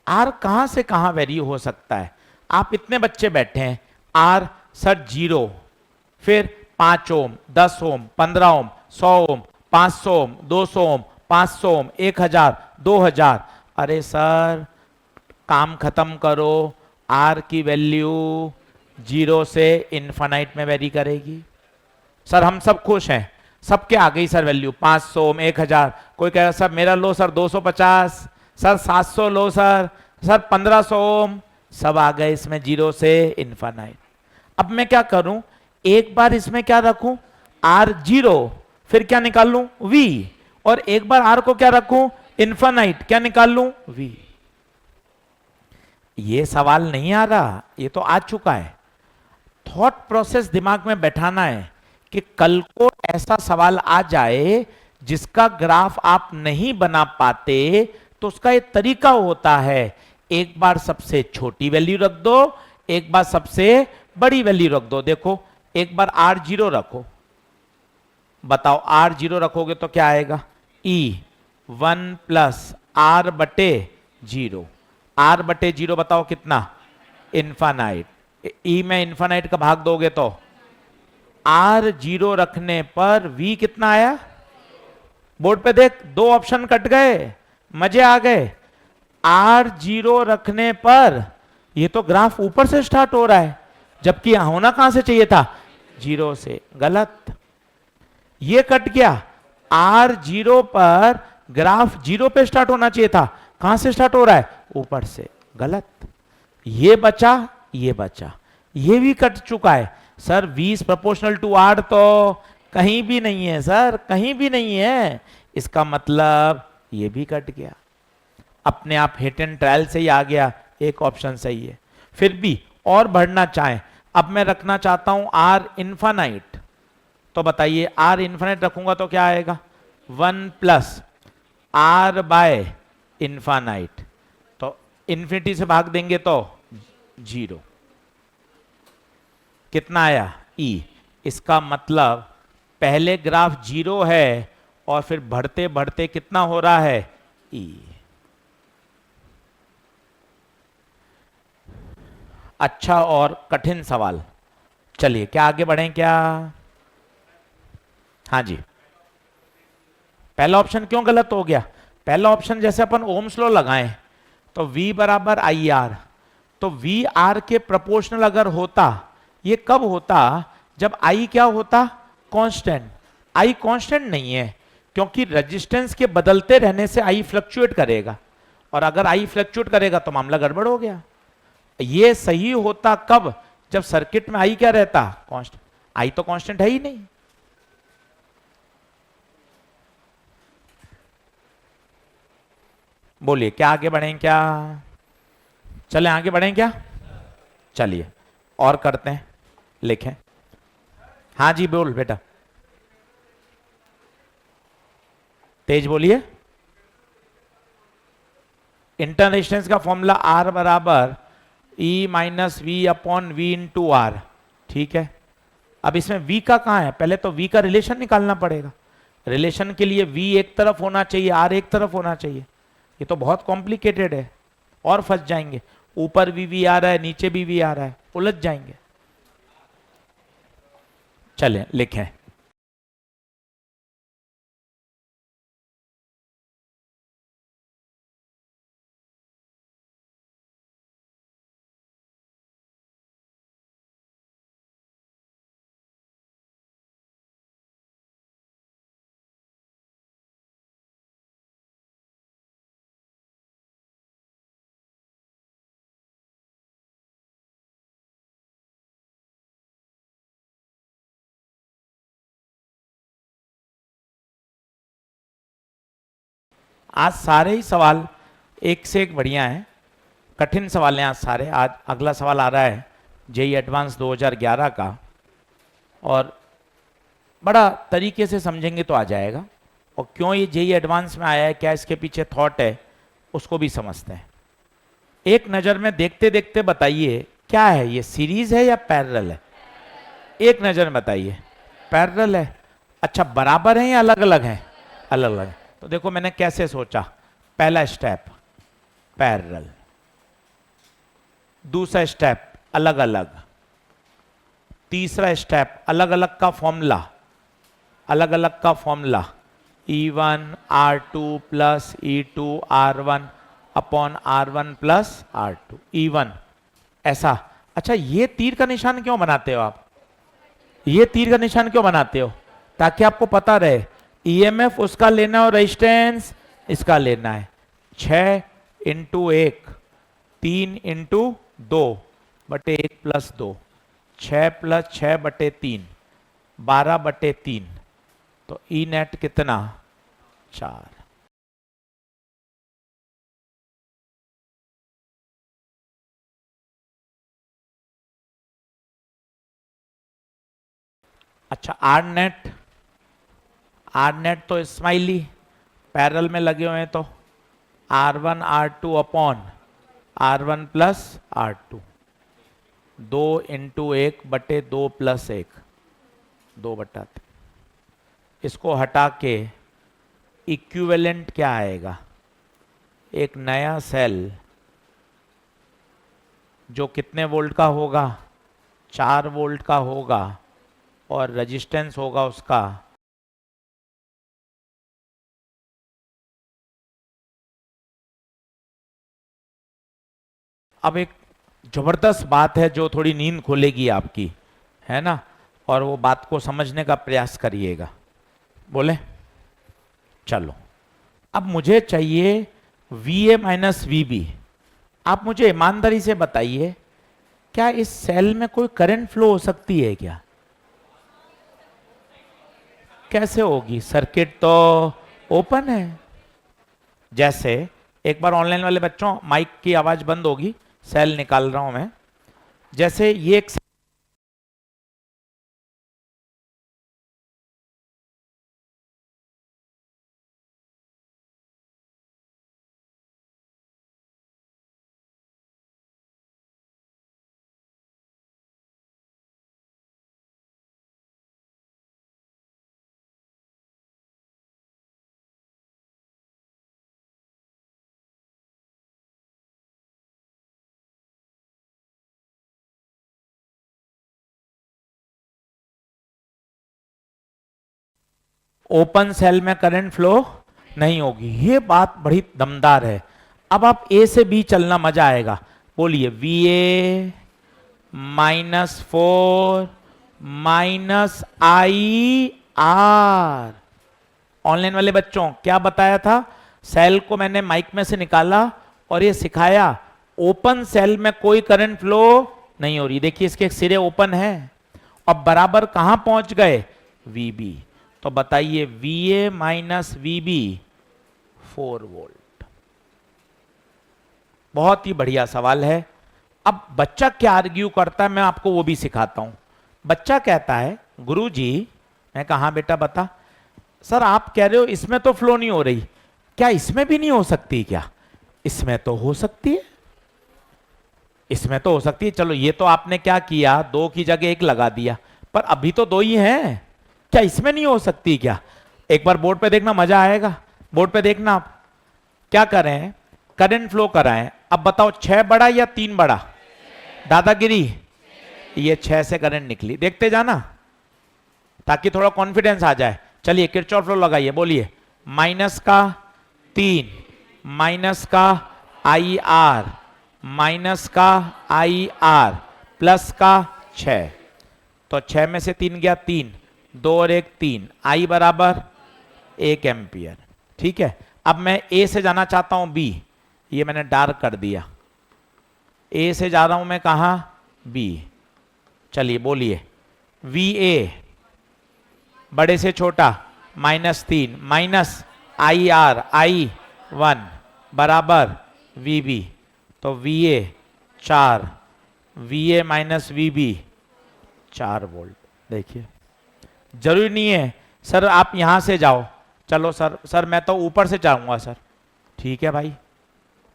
S1: r कहां से कहां वेरी हो सकता है, आप इतने बच्चे बैठे हैं, r सर 0, फिर 5 ओम, 10 ओम, 15 ओम, 100 ओम, 500 ओम, 200 ओम, 500 ओम, 1000, 2000। अरे सर काम खत्म करो, आर की वैल्यू 0 से इनफाइनाइट में वेरी करेगी। सर हम सब खुश हैं, सबके आ गई सर वैल्यू 500 ओम, 1000। कोई कहेगा सर मेरा लो सर 250, सर 700 लो सर 1500 ओम, सब आ गए इसमें 0 से इनफाइनाइट। अब मैं क्या करूं, एक बार इसमें क्या रखूं, आर 0, फिर क्या निकाल लूं, v, और एक बार आर को क्या रखूं, इनफाइनाइट, क्या निकाल लूं, v। ये सवाल नहीं आ रहा, ये तो आ चुका है। थॉट प्रोसेस दिमाग में बैठाना है कि कल को ऐसा सवाल आ जाए जिसका ग्राफ आप नहीं बना पाते, तो उसका एक तरीका होता है, एक बार सबसे छोटी वैल्यू रख दो, एक बार सबसे बड़ी वैल्यू रख दो। देखो एक बार r0 रखो, बताओ r0 रखोगे तो क्या आएगा, e 1 प्लस r बटे 0, r बटे 0 बताओ कितना, इनफाइनाइट। e में इनफाइनाइट का भाग दोगे तो r0 रखने पर v कितना आया, बोर्ड पे देख, दो ऑप्शन कट गए, मजे आ गए। r0 रखने पर ये तो ग्राफ ऊपर से स्टार्ट हो रहा है, जबकि यहां होना कहां से चाहिए था, 0 से, गलत। ये कट गया, r0 पर ग्राफ 0 पे स्टार्ट होना चाहिए था, कहां से स्टार्ट हो रहा है, ऊपर से, गलत। ये बचा, ये बचा, ये भी कट चुका है। Sir v is proportional to r तो कहीं भी नहीं है सर, कहीं भी नहीं है, इसका मतलब ये भी कट गया, अपने आप हिट एंड ट्रायल से ही आ गया, एक ऑप्शन सही है। फिर भी और बढ़ना चाहें, अब मैं रखना चाहता हूं r इनफाइनाइट, तो बताइए r इनफाइनाइट रखूंगा तो क्या आएगा, 1 प्लस r बाय इनफाइनाइट, तो इन्फिनिटी से भाग देंगे तो 0, कितना आया, e। इसका मतलब पहले ग्राफ 0 है और फिर बढ़ते बढ़ते कितना हो रहा है, e। अच्छा और कठिन सवाल, चलिए क्या आगे बढ़ें क्या, हाँ जी। पहला ऑप्शन क्यों गलत हो गया, पहला ऑप्शन जैसे अपन ओम्स लॉ लगाएं तो v बराबर आई आर, तो v r के प्रोपोर्शनल अगर होता, ये कब होता, जब i क्या होता, कांस्टेंट। i कांस्टेंट नहीं है, क्योंकि रेजिस्टेंस के बदलते रहने से i फ्लक्चुएट करेगा, और अगर i फ्लक्चुएट करेगा तो मामला गड़बड़ हो गया। ये सही होता कब, जब सर्किट में i क्या रहता, कांस्टेंट। i तो कांस्टेंट है ही नहीं। बोलिए क्या आगे बढ़ें क्या, चलें आगे बढ़ें क्या, चलिए और करते हैं, लिखें। हाँ जी बोल बेटा, तेज बोलिए। इंटरनल रेजिस्टेंस का फॉर्मूला R बराबर E minus V upon V into R, ठीक है। अब इसमें V का कहां है, पहले तो V का रिलेशन निकालना पड़ेगा। रिलेशन के लिए V एक तरफ होना चाहिए, R एक तरफ होना चाहिए। ये तो बहुत कॉम्प्लिकेटेड है, और फंस जाएंगे। ऊपर भी V आ रहा है, नीचे भी V आ रहा है, उलझ जाएंगे। चलें लिखें। आज सारे ही सवाल एक से एक बढ़िया हैं, कठिन सवाल हैं आज सारे। आज अगला सवाल आ रहा है जेई एडवांस 2011 का, और बड़ा तरीके से समझेंगे तो आ जाएगा। और क्यों ये जेई एडवांस में आया है, क्या इसके पीछे थॉट है, उसको भी समझते हैं। एक नज़र में देखते देखते बताइए क्या है ये, सीरीज है या पैरेलल है? एक नज़र में बताइए। पैरेलल है। अच्छा, बराबर है या अलग अलग है? अलग अलग है। तो देखो मैंने कैसे सोचा। पहला स्टेप पैरेलल, दूसरा स्टेप अलग अलग, तीसरा स्टेप अलग अलग का फॉर्मूला, अलग अलग का formula E1 R2 plus E2 R1 upon R1 plus R2 E1 ऐसा। अच्छा, ये तीर का निशान क्यों बनाते हो आप? ये तीर का निशान क्यों बनाते हो? ताकि आपको पता रहे ईएमएफ उसका लेना और रेजिस्टेंस इसका लेना है। 6 इंटू 1 3 इंटू 2 बटे 1 प्लस 2, 6 प्लस 6 बटे 3 12 बटे 3, तो ई नेट कितना? 4। अच्छा, आर नेट तो स्माइली पैरेलल में लगे हुए हैं, तो R1 R2 upon R1 plus R2, 2 into 1 बटे 2 प्लस 1, 2 बटा 3। इसको हटा के इक्विवेलेंट क्या आएगा? एक नया सेल जो कितने वोल्ट का होगा? 4 वोल्ट का होगा, और रेजिस्टेंस होगा उसका अब एक जबरदस्त बात है जो थोड़ी नींद खोलेगी आपकी, है ना, और वो बात को समझने का प्रयास करिएगा। बोले चलो, अब मुझे चाहिए VA माइनस VB। आप मुझे ईमानदारी से बताइए, क्या इस सेल में कोई करंट फ्लो हो सकती है क्या? कैसे होगी? सर्किट तो ओपन है। जैसे एक बार ऑनलाइन वाले बच्चों, माइक की आवाज बंद होगी, सेल निकाल रहा हूं मैं। जैसे ये एक ओपन सेल में करंट फ्लो नहीं होगी, ये बात बड़ी दमदार है। अब आप ए से बी चलना, मजा आएगा। बोलिए VA minus 4 minus IR। Online वाले बच्चों, क्या बताया था? सेल को मैंने माइक में से निकाला और ये सिखाया ओपन सेल में कोई करंट फ्लो नहीं हो रही। देखिए इसके सिरे ओपन है, और बराबर कहां पहुंच गए? VB। तो बताइए VA माइनस VB 4 वोल्ट। बहुत ही बढ़िया सवाल है। अब बच्चा क्या आर्ग्यू करता है, मैं आपको वो भी सिखाता हूं। बच्चा कहता है गुरुजी, मैं कहा हाँ बेटा बता। सर आप कह रहे हो इसमें तो फ्लो नहीं हो रही, क्या इसमें भी नहीं हो सकती क्या? इसमें तो हो सकती है, इसमें तो हो सकती है। चलो ये तो आपने क्या किया, 2 की जगह 1 लगा दिया, पर अभी तो 2 ही हैं, क्या इसमें नहीं हो सकती क्या? एक बार बोर्ड पे देखना, मजा आएगा। बोर्ड पे देखना आप क्या करें, करंट फ्लो कराएं। अब बताओ 6 बड़ा या 3 बड़ा? दादागिरी, ये 6 से करंट निकली, देखते जाना ताकि थोड़ा कॉन्फिडेंस आ जाए। चलिए किरचॉफ लॉ लगाइए, बोलिए माइनस का 3 माइनस का आई आर माइनस का आई आर प्लस का 6। तो 6 में से 3 गया 3, 2 और 1 3, आई बराबर 1 एम्पियर। ठीक है, अब मैं ए से जाना चाहता हूं बी, ये मैंने डार्क कर दिया। ए से जा रहा हूं मैं कहा, बी। चलिए बोलिए वी ए बड़े से छोटा -3 माइनस आई आर आई 1 बराबर वी बी। तो V A 4, V A minus V B 4 volt. देखिए जरूरी नहीं है सर आप यहां से जाओ, चलो सर मैं तो ऊपर से जाऊंगा सर। ठीक है भाई,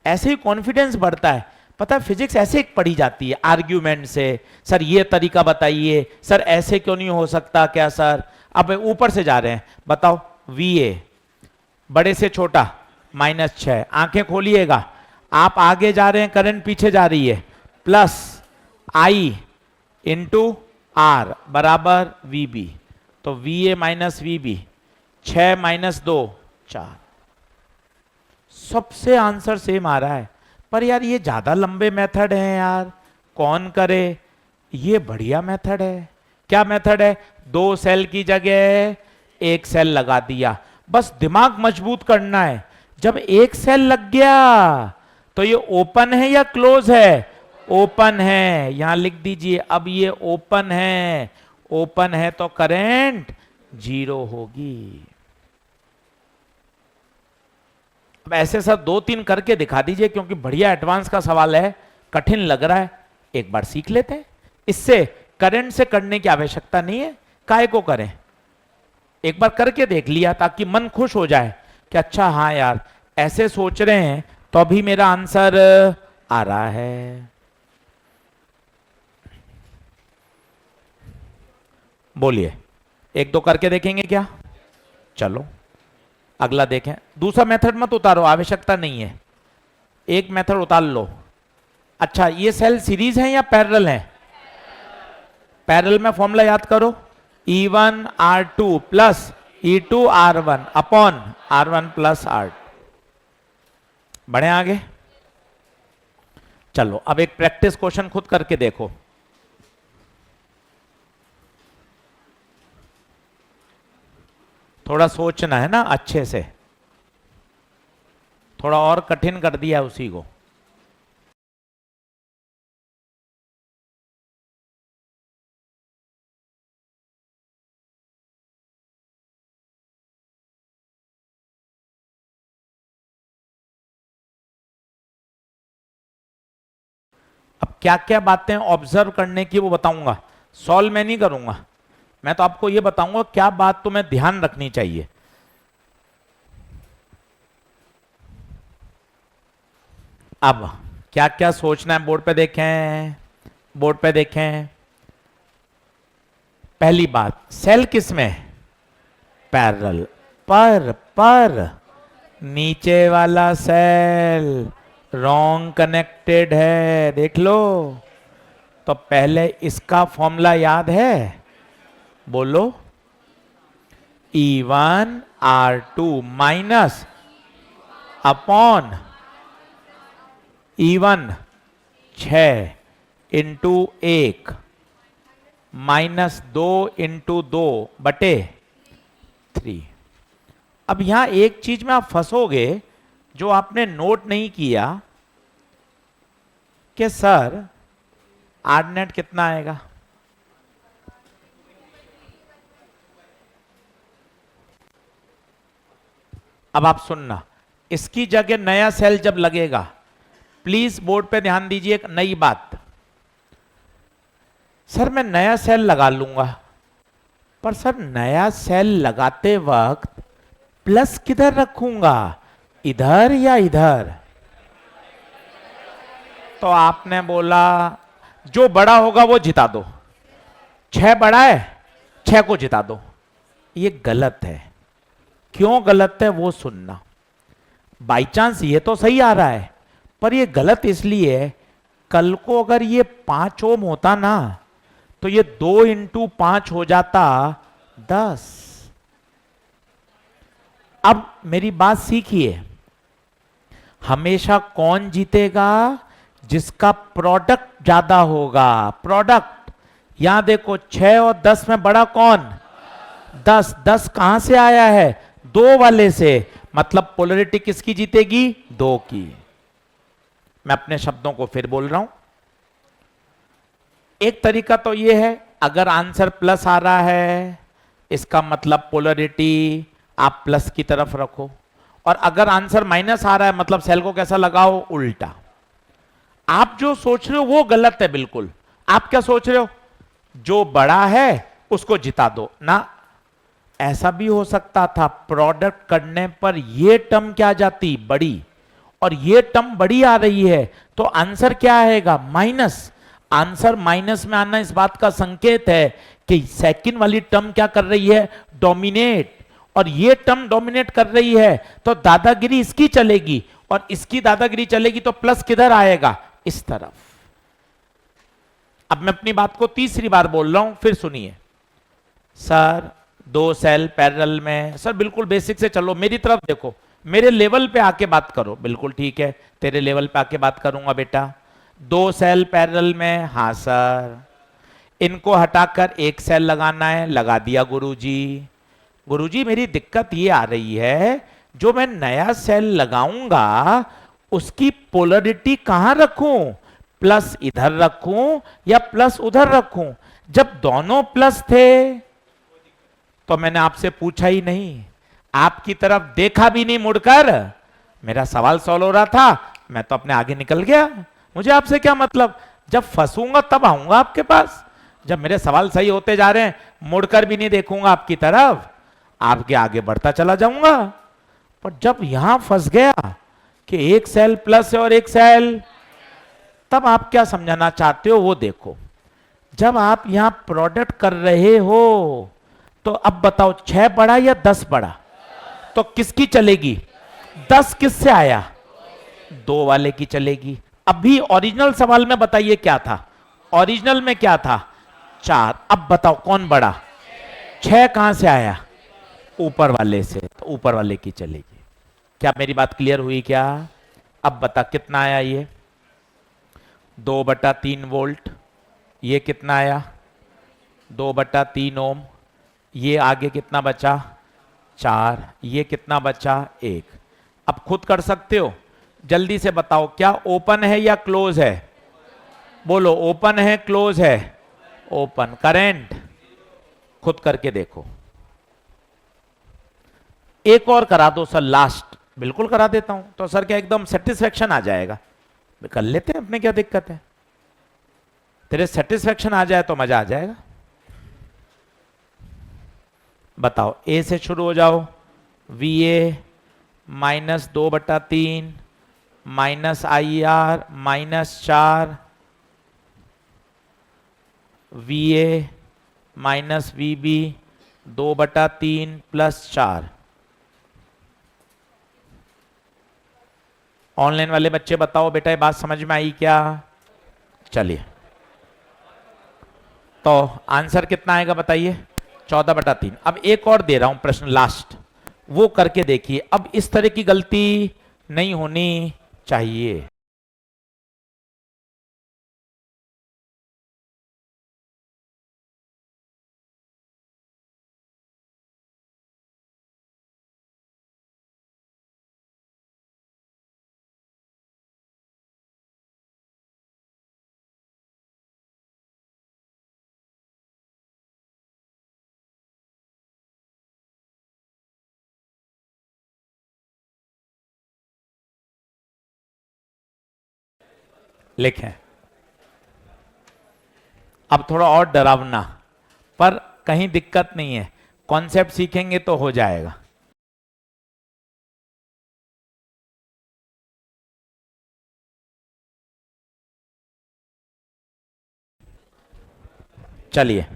S1: ऐसे ही कॉन्फिडेंस बढ़ता है। पता है फिजिक्स ऐसे ही पढ़ी जाती है आर्ग्यूमेंट से, सर ये तरीका बताइए, सर ऐसे क्यों नहीं हो सकता क्या सर। अब ऊपर से जा रहे हैं, बताओ वी ए बड़े से छोटा -6, आंखें खोलिएगा, आप आगे जा रहे हैं करंट पीछे जा रही है, प्लस आई इंटू आर बराबर वी बी। तो V A minus V B 6 - 2 4। सबसे आंसर सेम आ रहा है, पर यार ये ज्यादा लंबे मेथड हैं यार, कौन करे। ये बढ़िया मेथड है। क्या मेथड है? 2 सेल की जगह 1 सेल लगा दिया, बस दिमाग मजबूत करना है। जब 1 सेल लग गया तो ये ओपन है या क्लोज है? ओपन है, यहां लिख दीजिए। अब ये ओपन है, ओपन है तो करंट 0 होगी। अब ऐसे सर 2-3 करके दिखा दीजिए, क्योंकि बढ़िया एडवांस का सवाल है, कठिन लग रहा है, एक बार सीख लेते हैं। इससे करंट से करने की आवश्यकता नहीं है, काहे को करें। एक बार करके देख लिया ताकि मन खुश हो जाए कि अच्छा हाँ यार ऐसे सोच रहे हैं तो अभी मेरा आंसर आ रहा है। बोलिए 1-2 करके देखेंगे क्या? चलो अगला देखें। दूसरा मेथड मत उतारो, आवश्यकता नहीं है, एक मेथड उतार लो। अच्छा ये सेल सीरीज है या पैरेलल है? पैरेलल में फॉर्मूला याद करो, E1 R2 plus E2 R1 upon R1 plus R2। बढ़े आगे, चलो अब एक प्रैक्टिस क्वेश्चन खुद करके देखो। थोड़ा सोचना है ना अच्छे से, थोड़ा और कठिन कर दिया उसी को। अब क्या क्या बातें ऑब्जर्व करने की वो बताऊंगा, सॉल्व मैं नहीं करूंगा, मैं तो आपको ये बताऊंगा क्या बात तुम्हें ध्यान रखनी चाहिए। अब क्या क्या सोचना है, बोर्ड पे देखें, बोर्ड पे देखें। पहली बात, सेल किस में? पैरेलल। पर नीचे वाला सेल रॉन्ग कनेक्टेड है, देख लो। तो पहले इसका फॉर्मूला याद है, बोलो E1 R2 minus upon E1 6 into 1 -2 into 2 बटे 3। अब यहां एक चीज में आप फंसोगे जो आपने नोट नहीं किया कि सर आर नेट कितना आएगा। अब आप सुनना, इसकी जगह नया सेल जब लगेगा, प्लीज बोर्ड पे ध्यान दीजिए एक नई बात। सर मैं नया सेल लगा लूंगा, पर सर नया सेल लगाते वक्त प्लस किधर रखूंगा, इधर या इधर? तो आपने बोला जो बड़ा होगा वो जिता दो, 6 बड़ा है 6 को जिता दो। ये गलत है। क्यों गलत है वो सुनना। बाई चांस ये तो सही आ रहा है, पर ये गलत इसलिए है, कल को अगर ये 5 ओम होता ना, तो ये 2 × 5 हो जाता 10। अब मेरी बात सीखिए, हमेशा कौन जीतेगा? जिसका प्रोडक्ट ज्यादा होगा। प्रोडक्ट, यहां देखो 6 और 10 में बड़ा कौन? 10। 10 कहां से आया है? 2 वाले से, मतलब पोलरिटी किसकी जीतेगी? 2 की। मैं अपने शब्दों को फिर बोल रहा हूं। एक तरीका तो यह है, अगर आंसर प्लस आ रहा है इसका मतलब पोलरिटी आप प्लस की तरफ रखो, और अगर आंसर माइनस आ रहा है मतलब सेल को कैसा लगाओ? उल्टा। आप जो सोच रहे हो वो गलत है बिल्कुल। आप क्या सोच रहे हो? जो बड़ा है उसको जिता दो ना। ऐसा भी हो सकता था, प्रोडक्ट करने पर ये टर्म क्या जाती? बड़ी, और ये टर्म बड़ी आ रही है, तो आंसर क्या आएगा? माइनस। आंसर माइनस में आना इस बात का संकेत है कि सेकंड वाली टर्म क्या कर रही है? डोमिनेट। और ये टर्म डोमिनेट कर रही है तो दादागिरी इसकी चलेगी, और इसकी दादागिरी चलेगी तो प्लस किधर आएगा? इस तरफ। अब मैं अपनी बात को तीसरी बार बोल रहा हूं, फिर सुनिए। सर 2 सेल पैरेलल में, सर बिल्कुल बेसिक से चलो, मेरी तरफ देखो, मेरे लेवल पे आके बात करो। बिल्कुल ठीक है, तेरे लेवल पे आके बात करूंगा बेटा। 2 सेल पैरेलल में, हाँ सर। इनको हटाकर एक सेल लगाना है, लगा दिया गुरुजी। गुरुजी मेरी दिक्कत ये आ रही है, जो मैं नया सेल लगाऊंगा उसकी पोलरिटी कहां रखूं? प्लस इधर रखूं या प्लस उधर रखूं? जब दोनों प्लस थे तो मैंने आपसे पूछा ही नहीं, आपकी तरफ देखा भी नहीं मुड़कर। मेरा सवाल सॉल्व हो रहा था, मैं तो अपने आगे निकल गया। मुझे आपसे क्या मतलब? जब फंसूंगा तब आऊंगा आपके पास। जब मेरे सवाल सही होते जा रहे हैं, मुड़कर भी नहीं देखूंगा आपकी तरफ, आपके आगे बढ़ता चला जाऊंगा। पर जब यहां फंस गया कि एक सेल प्लस है और एक सेल, तब आप क्या समझाना चाहते हो वो देखो। जब आप यहां प्रोडक्ट कर रहे हो तो अब बताओ 6 बड़ा या 10 बड़ा? तो किसकी चलेगी? 10 किससे आया? 2 वाले की चलेगी। अभी ओरिजिनल सवाल में बताइए क्या था? ओरिजिनल में क्या था? 4। अब बताओ कौन बड़ा? 6 कहां से आया? ऊपर वाले से, तो ऊपर वाले की चलेगी। क्या मेरी बात क्लियर हुई क्या? अब बता कितना आया ये? 2/3 वोल्ट। ये कितना आया? 2/3 ओम। ये आगे कितना बचा? 4। ये कितना बचा? 1। अब खुद कर सकते हो, जल्दी से बताओ क्या ओपन है या क्लोज है? बोलो ओपन है क्लोज है? ओपन। करंट खुद करके देखो। एक और करा दो सर लास्ट। बिल्कुल करा देता हूं, तो सर क्या एकदम सेटिस्फेक्शन आ जाएगा? कर लेते हैं, अपने क्या दिक्कत है? तेरे सेटिस्फेक्शन आ जाए तो मजा आ जाएगा। बताओ, ए से शुरू हो जाओ। VA -2/3 -IR -4, VA -VB 2/3 +4। Online वाले बच्चे बताओ बेटा, ये बात समझ में आई क्या? चलिए, तो आंसर कितना आएगा बताइए? 14/3। अब एक और दे रहा हूं प्रश्न लास्ट, वो करके देखिए। अब इस तरह की गलती नहीं होनी चाहिए। लिखें। अब थोड़ा और डरावना, पर कहीं दिक्कत नहीं है, कॉन्सेप्ट सीखेंगे तो हो जाएगा। चलिए,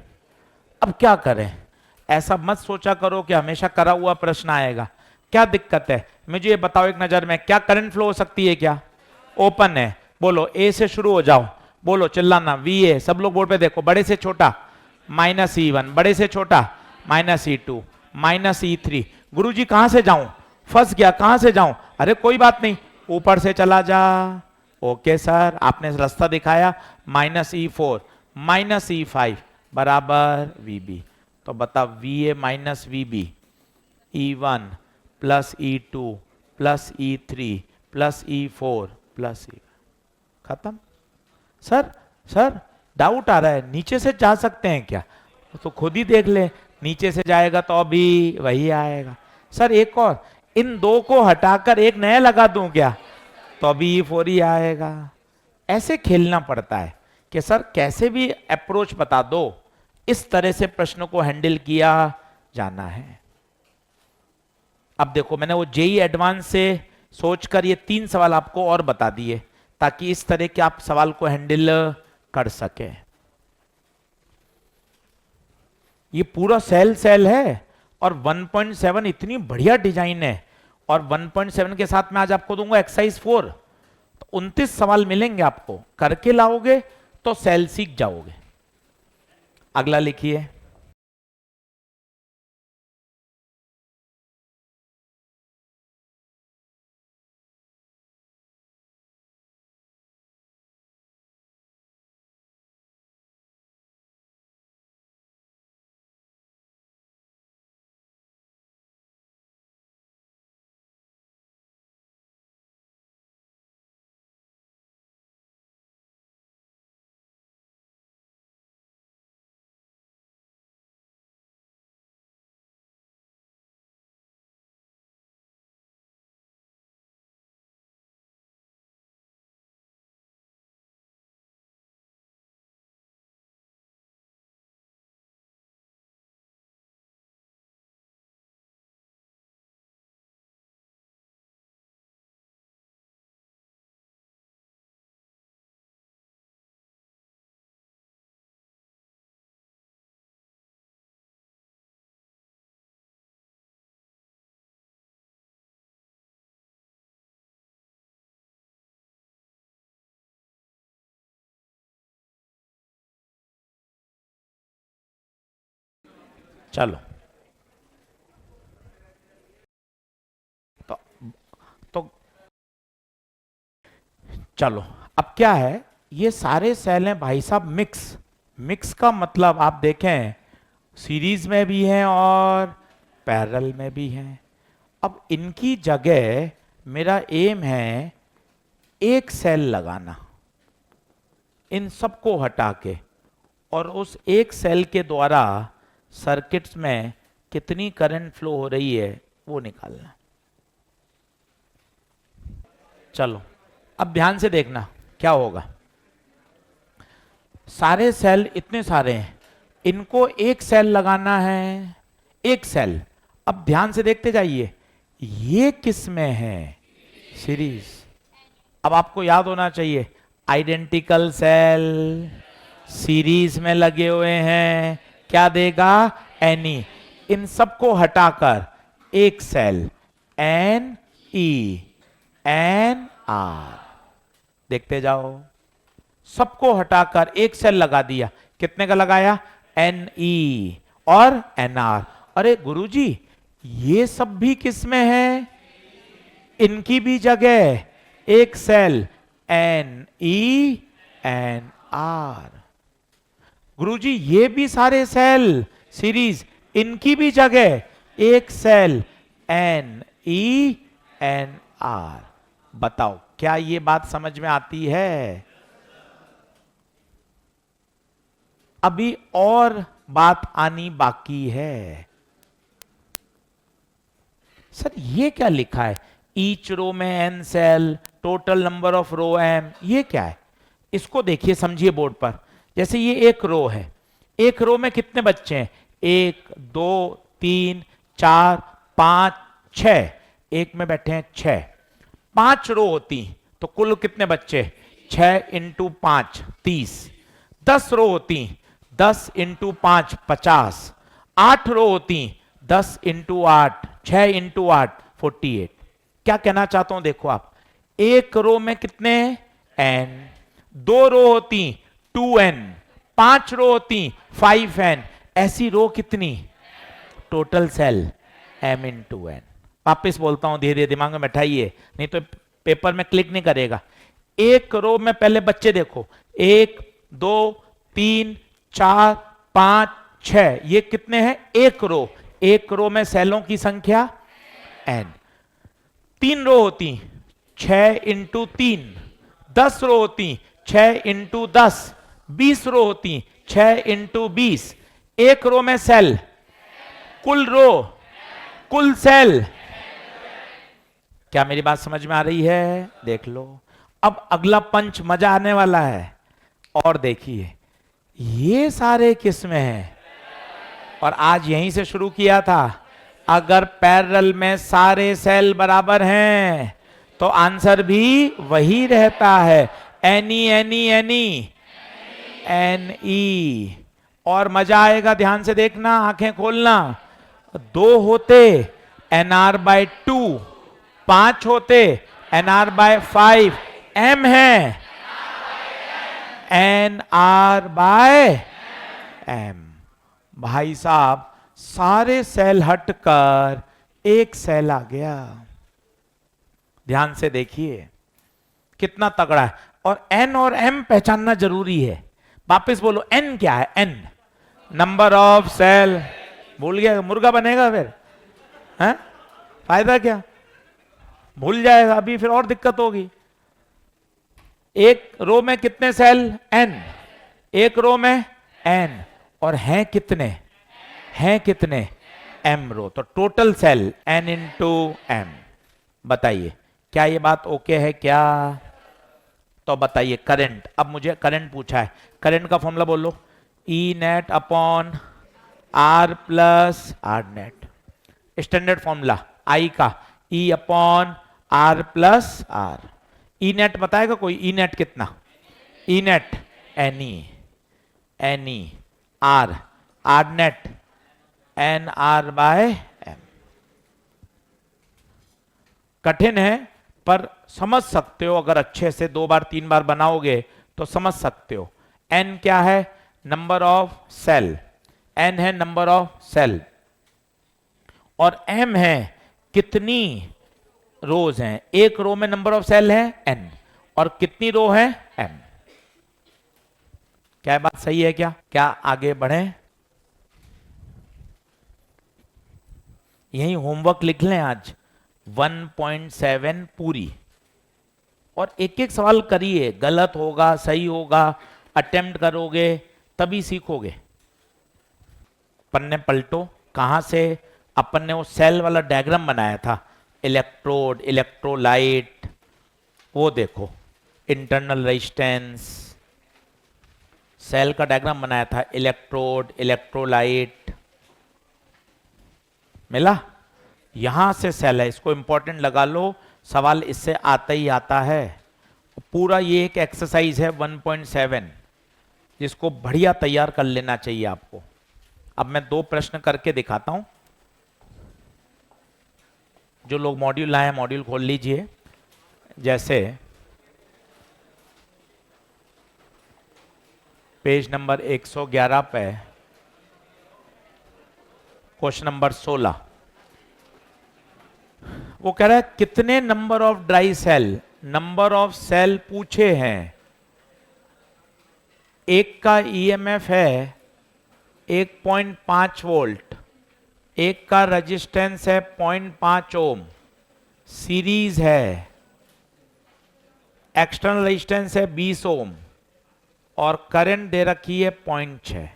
S1: अब क्या करें? ऐसा मत सोचा करो कि हमेशा करा हुआ प्रश्न आएगा। क्या दिक्कत है मुझे ये बताओ एक नजर में, क्या करंट फ्लो हो सकती है? क्या ओपन है? बोलो ए से शुरू हो जाओ, बोलो चिल्लाना, वी ए। सब लोग बोर्ड पे देखो, बड़े से छोटा -E1, बड़े से छोटा -E2, -E3। गुरुजी कहां से जाऊं? फंस गया, कहां से जाऊं? अरे कोई बात नहीं, ऊपर से चला जा। ओके सर, आपने रास्ता दिखाया। -E4, -E5 बराबर VB। तो बता VA minus VB, E1 plus E2 plus E3 plus E4 plus E। खत्म। सर सर डाउट आ रहा है, नीचे से जा सकते हैं क्या? तो खुद ही देख ले, नीचे से जाएगा तो अभी वही आएगा। सर एक और, इन दो को हटाकर एक नया लगा दूं क्या? तो अभी E4 ही आएगा। ऐसे खेलना पड़ता है कि सर कैसे भी अप्रोच बता दो, इस तरह से प्रश्न को हैंडल किया जाना है। अब देखो मैंने वो जेई एडवांस से सोचकर ये 3 सवाल आपको और बता दिए ताकि इस तरह के आप सवाल को हैंडल कर सके। ये पूरा सेल है और 1.7 इतनी बढ़िया डिजाइन है, और 1.7 के साथ में आज आपको दूंगा एक्सरसाइज 4। तो 29 सवाल मिलेंगे आपको, करके लाओगे तो सेल सीख जाओगे। अगला लिखिए। चलो तो, तो चलो अब क्या है, ये सारे सेल हैं भाई साहब मिक्स। मिक्स का मतलब आप देखें सीरीज में भी हैं और पैरेलल में भी हैं। अब इनकी जगह मेरा एम है एक सेल लगाना, इन सबको हटा के, और उस एक सेल के द्वारा सर्किट्स में कितनी करंट फ्लो हो रही है वो निकालना। चलो अब ध्यान से देखना क्या होगा। सारे सेल इतने सारे हैं, इनको एक सेल लगाना है, एक सेल। अब ध्यान से देखते जाइए, ये किस में है? सीरीज। अब आपको याद होना चाहिए आइडेंटिकल सेल सीरीज में लगे हुए हैं, क्या देगा? एनी। इन सबको हटाकर एक सेल NE NR, देखते जाओ। सबको हटाकर एक सेल लगा दिया, कितने का लगाया? NE और NR। अरे गुरुजी ये सब भी किस में है? इनकी भी जगह एक सेल NE NR। गुरुजी ये भी सारे सेल सीरीज, इनकी भी जगह एक सेल NE NR। बताओ क्या ये बात समझ में आती है? अभी और बात आनी बाकी है। सर ये क्या लिखा है? ईच रो में n cell, total number of row m, ये क्या है? इसको देखिए, समझिए बोर्ड पर। जैसे ये एक रो है, एक रो में कितने बच्चे हैं? 1 2 3 4 5 6, एक में बैठे हैं 6। 5 रो होती तो कुल कितने बच्चे? 6 × 5 30। 10 रो होती, 10 × 5 50। 8 रो होती, 10 इंटू 8, 6 इंटू 8, 48। क्या कहना चाहता हूं देखो आप, एक रो में कितने n, 2 रो होती 2n, 5 रो होती 5n, ऐसी रो कितनी, total sale m into n। वापिस बोलता हूं, धीरे धीरे दिमाग में बैठाइए, नहीं तो पेपर में क्लिक नहीं करेगा। एक रो में पहले बच्चे देखो, 1 2 3 4 5 6, ये कितने हैं, एक रो, एक रो में सेलों की संख्या n। 3 रो होती 6 इंटू 3, 10 रो होती 6 इंटू 10, 20 रो होती 6 इंटू 20, एक रो में सेल, कुल रो, कुल सेल। क्या मेरी बात समझ में आ रही है, देख लो। अब अगला पंच मजा आने वाला है, और देखिए ये सारे किसमें हैं, और आज यहीं से शुरू किया था। अगर पैरेलल में सारे सेल बराबर हैं तो आंसर भी वही रहता है, any any any N E. और मजा आएगा, ध्यान से देखना, आंखें खोलना। 2 होते एन आर बाय 2, 5 होते एन आर बाय 5, एम है एन आर बाय एम। भाई साहब सारे सेल हटकर एक सेल आ गया, ध्यान से देखिए कितना तगड़ा है। और एन और एम पहचानना जरूरी है। वापस बोलो, एन क्या है, एन नंबर ऑफ सेल। भूल गया, मुर्गा बनेगा फिर है, फायदा क्या, भूल जाएगा अभी फिर और दिक्कत होगी। एक रो में कितने सेल, एन, एक रो में एन, और हैं कितने, हैं कितने, एम रो, तो total cell N into M. बताइए क्या ये बात ओके है क्या। तो बताइए करंट, अब मुझे करंट पूछा है, करंट का फॉर्मूला बोलो, E net upon R plus R net. Standard formula I का, E upon R plus R. E net बताएगा कोई, ई नेट कितना, E net any, any R, R net N R by M. कठिन है पर समझ सकते हो, अगर अच्छे से 2 बार 3 बार बनाओगे तो समझ सकते हो। एन क्या है, नंबर ऑफ सेल, एन है नंबर ऑफ सेल, और एम है कितनी रोज हैं, एक रो में नंबर ऑफ सेल है एन, और कितनी रो है एम। क्या बात सही है क्या, क्या आगे बढ़े, यही होमवर्क लिख लें आज 1.7 पूरी, और एक एक सवाल करिए, गलत होगा सही होगा, अटेम्प्ट करोगे तभी सीखोगे। पन्ने पलटो, कहां से, अपन ने वो सेल वाला डायग्राम बनाया था, इलेक्ट्रोड इलेक्ट्रोलाइट, वो देखो इंटरनल रेजिस्टेंस, सेल का डायग्राम बनाया था, इलेक्ट्रोड इलेक्ट्रोलाइट, मिला। यहां से सेल है, इसको इंपॉर्टेंट लगा लो, सवाल इससे आता ही आता है। पूरा ये एक एक्सरसाइज है 1.7, जिसको बढ़िया तैयार कर लेना चाहिए आपको। अब मैं 2 प्रश्न करके दिखाता हूं। जो लोग मॉड्यूल लाए हैं मॉड्यूल खोल लीजिए। जैसे पेज नंबर 111 पे क्वेश्चन नंबर 16, वो कह रहा है कितने number of dry cell, number of cell पूछे हैं। एक का ईएमएफ है 1.5 वोल्ट, एक का रेजिस्टेंस है 0.5 ओम, सीरीज है, एक्सटर्नल रेजिस्टेंस है 20 ओम, और करंट दे रखी है 0.6।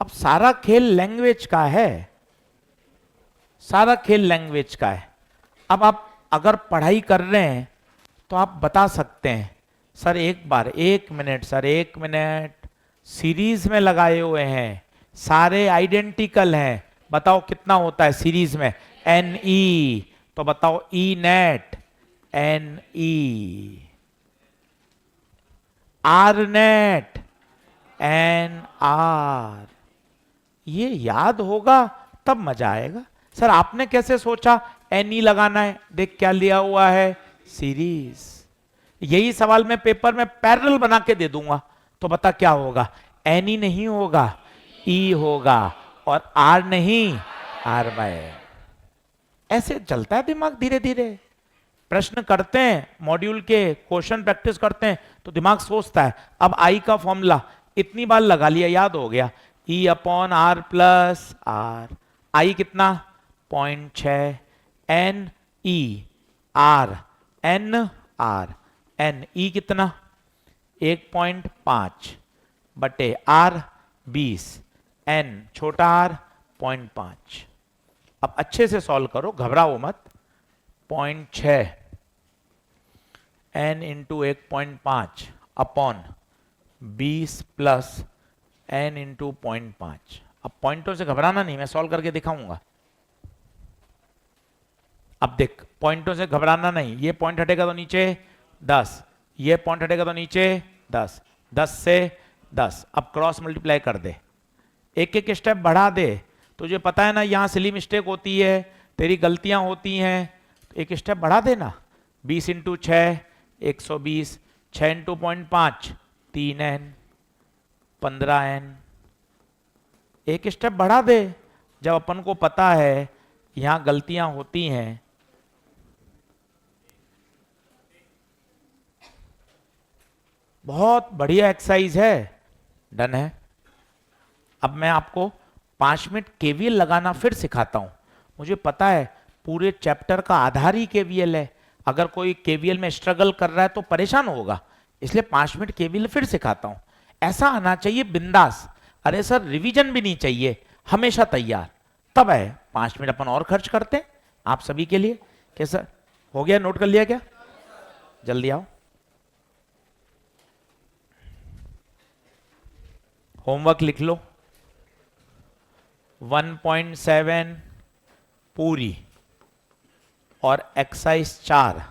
S1: अब सारा खेल लैंग्वेज का है, सारा खेल लैंग्वेज का है। अब आप अगर पढ़ाई कर रहे हैं तो आप बता सकते हैं, सर एक बार 1 मिनट, सर 1 मिनट, सीरीज में लगाए हुए हैं, सारे आइडेंटिकल हैं, बताओ कितना होता है सीरीज में, एन ई, तो बताओ E net N E, R net N R, ये याद होगा तब मजा आएगा। सर आपने कैसे सोचा एनी लगाना है? देख क्या लिया हुआ है, सीरीज। यही सवाल मैं पेपर में पैरेलल बना के दे दूंगा तो बता क्या होगा, एनी नहीं होगा, ई होगा, और आर नहीं, आर बाय। ऐसे चलता है दिमाग धीरे धीरे। प्रश्न करते हैं मॉड्यूल के, क्वेश्चन प्रैक्टिस करते हैं तो दिमाग सोचता है। अब आई का फॉर्मूला इतनी बार लगा लिया, याद हो गया, E upon R plus R. I कितना, 0.6, N E R, N R, N E कितना 1.5 बटे आर 20, एन छोटा आर 0.5। अब अच्छे से सॉल्व करो, घबराओ मत। 0.6 N into 1.5 upon 20 plus N into 0.5। अब पॉइंटों से घबराना नहीं, मैं सॉल्व करके दिखाऊंगा। अब देख, पॉइंटों से घबराना नहीं, ये पॉइंट हटेगा तो नीचे 10, ये पॉइंट हटेगा तो नीचे 10, 10 से 10। अब क्रॉस मल्टीप्लाई कर दे, एक एक स्टेप बढ़ा दे। तुझे पता है ना यहाँ सिली मिस्टेक होती है, तेरी गलतियां होती हैं, तो एक स्टेप बढ़ा देना। 20 इंटू 6 120, 6 इंटू 0.5 3n, 15n। एक स्टेप बढ़ा दे। जब अपन को पता है यहां गलतियां होती हैं, बहुत बढ़िया एक्सरसाइज है, डन है। अब मैं आपको 5 मिनट केवीएल लगाना फिर सिखाता हूं। मुझे पता है पूरे चैप्टर का आधार ही केवीएल है, अगर कोई केवीएल में स्ट्रगल कर रहा है तो परेशान होगा, इसलिए 5 मिनट केवीएल फिर सिखाता हूं। ऐसा आना चाहिए बिंदास, अरे सर रिवीजन भी नहीं चाहिए, हमेशा तैयार, तब है। 5 मिनट अपन और खर्च करते हैं आप सभी के लिए। कैसा हो गया, नोट कर लिया क्या? जल्दी आओ, होमवर्क लिख लो। 1.7 पूरी और एक्सरसाइज 4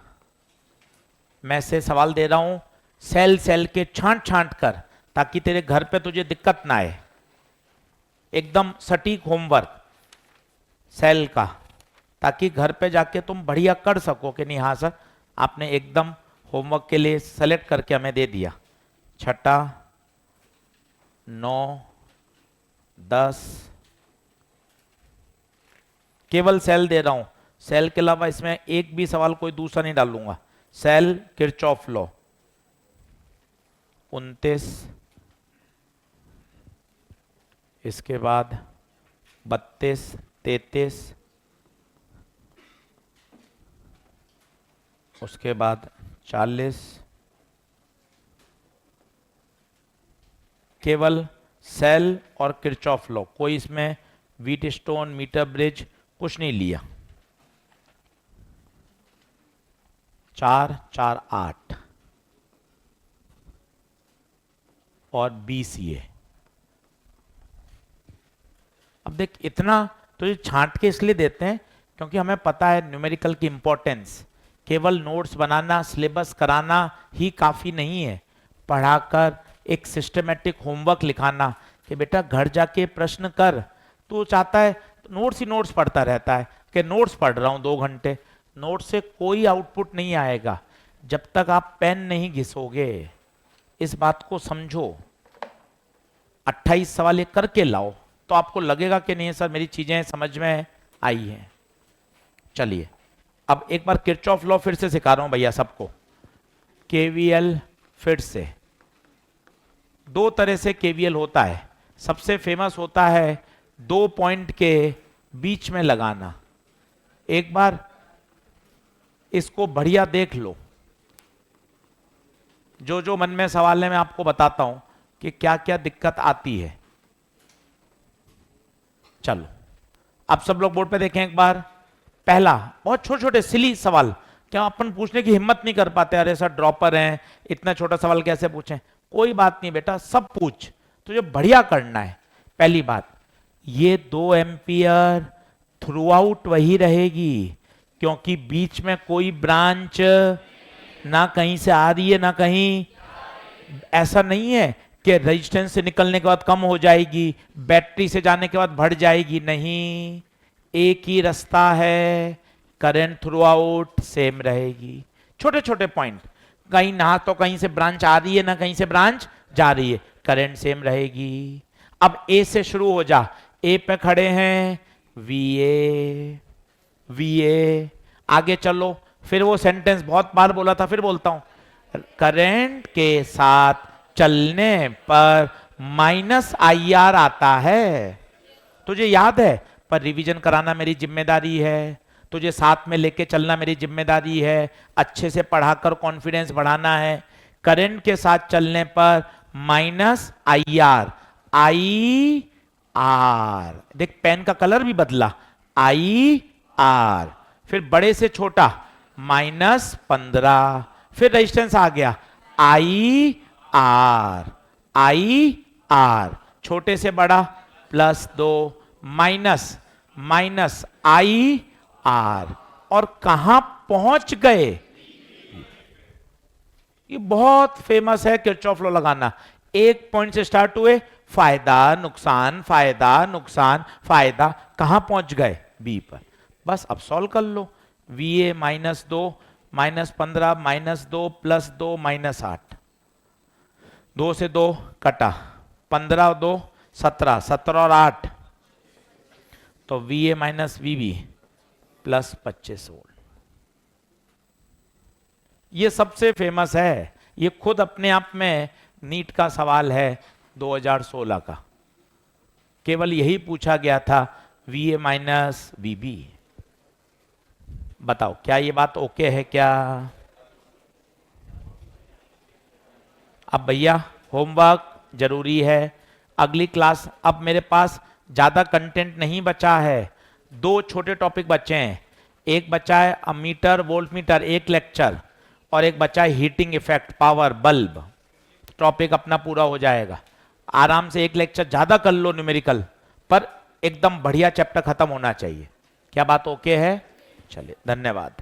S1: मैं से सवाल दे रहा हूं, सेल सेल के छांट छांट कर, ताकि तेरे घर पे तुझे दिक्कत ना आए। एकदम सटीक होमवर्क सेल का, ताकि घर पे जाके तुम बढ़िया कर सको कि नहीं हाँ सर आपने एकदम होमवर्क के लिए सेलेक्ट करके हमें दे दिया। 6, 9, 10 केवल सेल दे रहा हूं, सेल के अलावा इसमें एक भी सवाल कोई दूसरा नहीं डालूंगा। सेल किरचॉफ लॉ 29, इसके बाद 32, 33, उसके बाद 40, केवल सेल और किरचॉफ लॉ, कोई इसमें व्हीट स्टोन मीटर ब्रिज कुछ नहीं लिया। 4, 4, 8 और 20 ये। अब देख इतना तुझे छांट के इसलिए देते हैं क्योंकि हमें पता है न्यूमेरिकल की इंपॉर्टेंस। केवल नोट्स बनाना, सिलेबस कराना ही काफी नहीं है, पढ़ाकर एक सिस्टमेटिक होमवर्क लिखाना कि बेटा घर जाके प्रश्न कर। तू चाहता है नोट्स ही नोट्स पढ़ता रहता है कि नोट्स पढ़ रहा हूं 2 घंटे, नोट्स से कोई आउटपुट नहीं आएगा जब तक आप पेन नहीं घिसोगे। इस बात को समझो। 28 सवाल ये करके लाओ तो आपको लगेगा कि नहीं सर मेरी चीजें समझ में आई हैं। चलिए अब एक बार किरचॉफ लॉ फिर से सिखा रहा हूं भैया सबको। केवीएल फिर से 2 तरह से केवीएल होता है। सबसे फेमस होता है 2 पॉइंट के बीच में लगाना। एक बार इसको बढ़िया देख लो, जो जो मन में सवाल है मैं आपको बताता हूं कि क्या क्या दिक्कत आती है। चलो अब सब लोग बोर्ड पे देखें एक बार। पहला, बहुत छोटे छोटे सिली सवाल, क्या अपन पूछने की हिम्मत नहीं कर पाते, अरे सर ड्रॉपर हैं इतना छोटा सवाल कैसे पूछें। कोई बात नहीं बेटा, सब पूछ, तुझे बढ़िया करना है। पहली बात, ये 2 एम्पियर थ्रू आउट वही रहेगी क्योंकि बीच में कोई ब्रांच ना कहीं से आ रही है ना कहीं, ऐसा नहीं है कि रेजिस्टेंस से निकलने के बाद कम हो जाएगी, बैटरी से जाने के बाद बढ़ जाएगी, नहीं, एक ही रास्ता है, करंट थ्रू आउट सेम रहेगी। छोटे छोटे पॉइंट, कहीं ना तो कहीं से ब्रांच आ रही है ना कहीं से ब्रांच जा रही है, करंट सेम रहेगी। अब ए से शुरू हो जा, ए पे खड़े हैं वीए, आगे चलो, फिर वो सेंटेंस बहुत बार बोला था, फिर बोलता हूं, करंट के साथ चलने पर माइनस IR आता है। तुझे याद है, पर रिवीजन कराना मेरी जिम्मेदारी है, तुझे साथ में लेके चलना मेरी जिम्मेदारी है, अच्छे से पढ़ाकर कॉन्फिडेंस बढ़ाना है। करंट के साथ चलने पर माइनस IR, IR, देख पेन का कलर भी बदला, IR, फिर बड़े से छोटा -15, फिर रेजिस्टेंस आ गया IR, छोटे से बड़ा +2 माइनस IR, और कहां पहुंच गए, ये बहुत फेमस है किरचॉफ लॉ लगाना। एक पॉइंट से स्टार्ट हुए, फायदा नुकसान फायदा नुकसान फायदा, कहां पहुंच गए, बी पर। बस अब सॉल्व कर लो, VA -2 -15 -2 +2 -8, 2 से 2 कटा, 15 और 2 17, 17 और 8 तो VA - VB +25 वोल्ट। ये सबसे फेमस है, ये खुद अपने आप में नीट का सवाल है 2016 का, केवल यही पूछा गया था, VA - VB। बताओ क्या ये बात ओके है क्या? अब भैया होमवर्क जरूरी है, अगली क्लास, अब मेरे पास ज्यादा कंटेंट नहीं बचा है, 2 छोटे टॉपिक बचे हैं, एक बचा है अमीटर वोल्टमीटर, एक लेक्चर, और एक बचा है heating effect power bulb, topic अपना पूरा हो जाएगा। आराम से एक लेक्चर ज्यादा कर लो न्यूमेरिकल, पर एकदम बढ़िया चैप्टर खत्म होना चाहिए। क्या बात ओके है? चलिए, धन्यवाद।